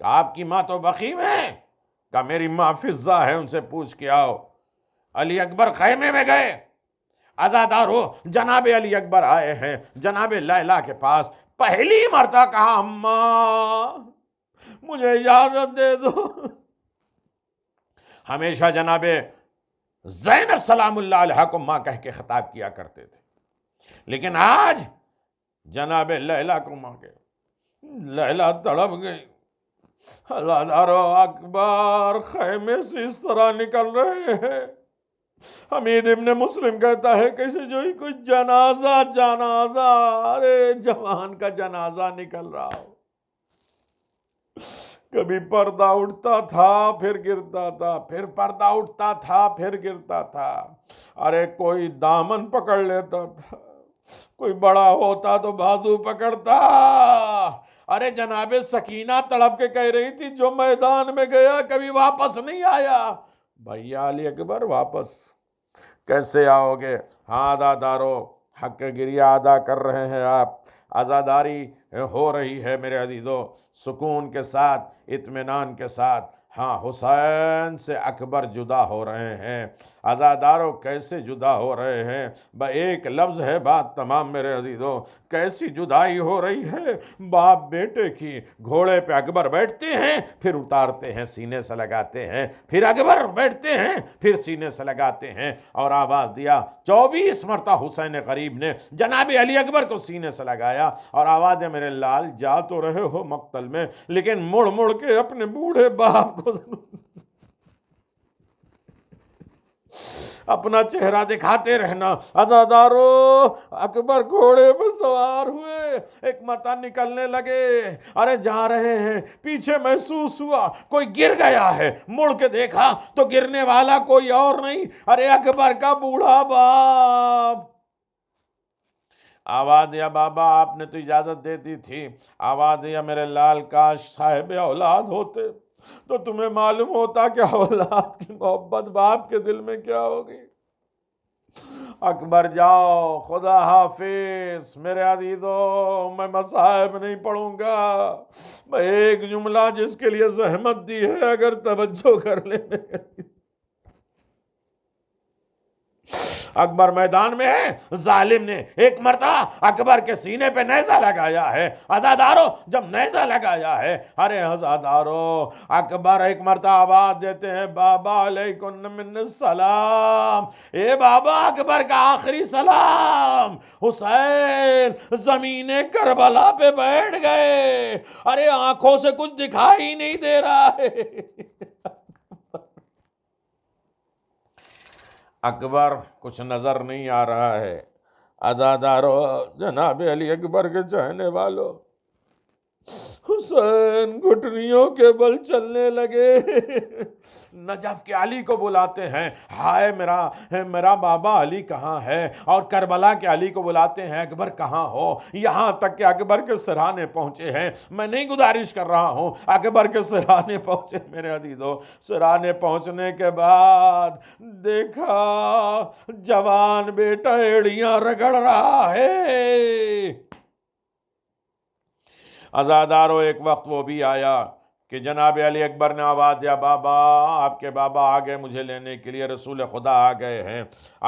کہا آپ کی ماں تو بقیع ہے؟ کہا میری ماں فضہ ہے، ان سے پوچھ کے آؤ۔ علی اکبر خیمے میں گئے۔ عزادارو، جناب علی اکبر آئے ہیں جناب لیلا کے پاس۔ پہلی مرتبہ کہا اماں مجھے اجازت دے دو۔ ہمیشہ جناب زینب سلام اللہ علیہ کو ماں کہہ کے خطاب کیا کرتے تھے، لیکن آج جناب لیلا کو ماں کے۔ لیلا تڑپ گئی۔ عزادارو، اکبر خیمے سے اس طرح نکل رہے ہیں، حمید ابن مسلم کہتا ہے کیسے جو ہی کوئی جنازہ، ارے جوان کا جنازہ نکل رہا ہو۔ کبھی پردہ اٹھتا تھا پھر گرتا تھا، پھر پردہ اٹھتا تھا پھر گرتا تھا، ارے کوئی دامن پکڑ لیتا تھا، کوئی بڑا ہوتا تو بازو پکڑتا۔ ارے جناب سکینہ تڑپ کے کہہ رہی تھی جو میدان میں گیا کبھی واپس نہیں آیا۔ بھیا علی اکبر واپس کیسے آؤ گے؟ ہاں عزادارو، حق گریہ ادا کر رہے ہیں آپ، عزاداری ہو رہی ہے میرے عزیزو، سکون کے ساتھ، اطمینان کے ساتھ۔ ہاں حسین سے اکبر جدا ہو رہے ہیں۔ عزادارو کیسے جدا ہو رہے ہیں؟ ایک لفظ ہے بات تمام میرے عزیزو، کیسی جدائی ہو رہی ہے باپ بیٹے کی۔ گھوڑے پہ اکبر بیٹھتے ہیں، پھر اتارتے ہیں سینے سے لگاتے ہیں، پھر اکبر بیٹھتے ہیں، پھر سینے سے لگاتے ہیں۔ اور آواز دیا 24 مرتبہ حسین قریب نے جناب علی اکبر کو سینے سے لگایا، اور آواز ہے میرے لال جا تو رہے ہو مقتل میں، لیکن مڑ مڑ کے اپنے بوڑھے باپ کو اپنا چہرہ دکھاتے رہنا۔ عزادارو، اکبر گھوڑے پر سوار ہوئے، ایک مرتبہ نکلنے لگے، ارے جا رہے ہیں، پیچھے محسوس ہوا کوئی گر گیا ہے، مڑ کے دیکھا تو گرنے والا کوئی اور نہیں، ارے اکبر کا بوڑھا باپ۔ آواز دیا، بابا آپ نے تو اجازت دے دی تھی، آواز دیا میرے لال کاش صاحب اولاد ہوتے تو تمہیں معلوم ہوتا کہ اولاد کی محبت باپ کے دل میں کیا ہوگی۔ اکبر جاؤ، خدا حافظ میرے عزیزو، میں مصائب نہیں پڑھوں گا، میں ایک جملہ جس کے لیے زحمت دی ہے اگر توجہ کر لے۔ اکبر میدان میں ہے، ظالم نے ایک مرتبہ اکبر کے سینے پہ نیزہ لگایا ہے۔ عزادارو، جب نیزہ لگایا ہے، ارے عزادارو، اکبر ایک مرتبہ آواز دیتے ہیں، بابا علیکم من السلام، اے بابا اکبر کا آخری سلام۔ حسین زمین کربلا پہ بیٹھ گئے، ارے آنکھوں سے کچھ دکھائی نہیں دے رہا ہے۔ اکبر کچھ نظر نہیں آ رہا ہے۔ عزادارو، جناب علی اکبر کے چاہنے والوں، حسین گھٹنیوں کے بل چلنے لگے، نجف کے علی کو بلاتے ہیں، ہائے میرا بابا علی کہاں ہے، اور کربلا کے علی کو بلاتے ہیں، اکبر کہاں ہو، یہاں تک کہ اکبر کے سرانے پہنچے ہیں۔ میں نہیں گزارش کر رہا ہوں، اکبر کے سرانے پہنچے میرے عزیزو، سرانے پہنچنے کے بعد دیکھا جوان بیٹا ایڑیاں رگڑ رہا ہے۔ عزادارو، ایک وقت وہ بھی آیا کہ جناب علی اکبر نے آواز دیا، بابا آپ کے بابا آ گئے مجھے لینے کے لیے، رسول خدا آ گئے ہیں۔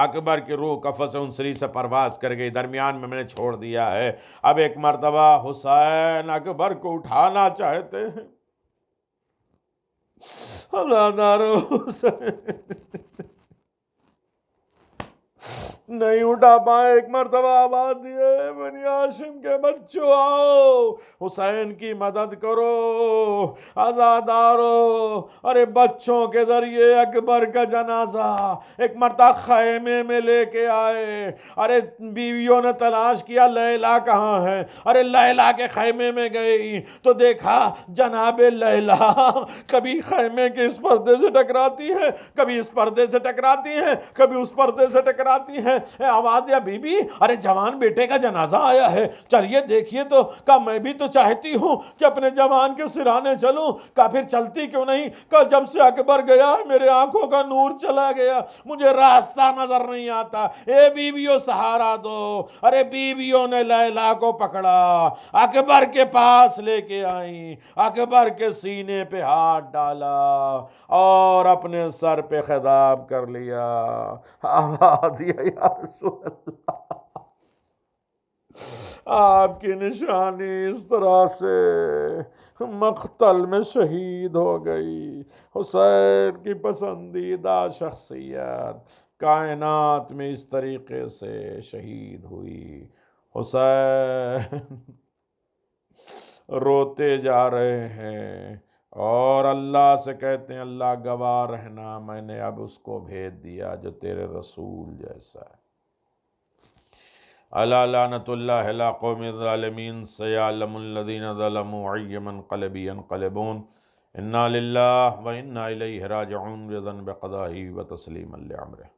اکبر کی روح قفس انسری سے پرواز کر گئی، درمیان میں نے چھوڑ دیا ہے۔ اب ایک مرتبہ حسین اکبر کو اٹھانا چاہتے ہیں، عزادارو حسین نہیں اٹھا پائے۔ ایک مرتبہ آواز دیے، بنی ہاشم کے بچوں آؤ، حسین کی مدد کرو۔ عزادارو، ارے بچوں کے ذریعے اکبر کا جنازہ ایک مرتبہ خیمے میں لے کے آئے۔ ارے بیویوں نے تلاش کیا لیلا کہاں ہے، ارے لیلا کے خیمے میں گئی تو دیکھا جناب لیلا کبھی خیمے کے اس پردے سے ٹکراتی ہے، کبھی اس پردے سے ٹکراتی ہے، کبھی اس پردے سے ٹکراتی ہے۔ آواز دیا، بی بی ارے جوان بیٹے کا جنازہ آیا ہے، چلیے دیکھیے تو۔ کہا میں بھی تو چاہتی ہوں کہ اپنے جوان کے سرانے چلوں۔ کہا پھر چلتی کیوں نہیں؟ کہا جب سے اکبر گیا میرے آنکھوں کا نور چلا گیا، مجھے راستہ نظر نہیں آتا، اے بیویوں سہارا دو۔ ارے بیویوں نے لیلا کو پکڑا، اکبر کے پاس لے کے آئیں، اکبر کے سینے پہ ہاتھ ڈالا اور اپنے سر پہ خطاب کر لیا، آواز دیا، یا رسول اللہ آپ کی نشانی اس طرح سے مقتل میں شہید ہو گئی۔ حسین کی پسندیدہ شخصیت کائنات میں اس طریقے سے شہید ہوئی۔ حسین روتے جا رہے ہیں اور اللہ سے کہتے ہیں، اللہ گواہ رہنا میں نے اب اس کو بھیج دیا جو تیرے رسول جیسا ہے۔ الا لعنت اللہ علی قوم الظالمین، سیعلم الذین ظلموا ای منقلب ینقلبون، انا للہ و انا الیہ راجعون، بذنب قضائہ و تسلیما لامرہ۔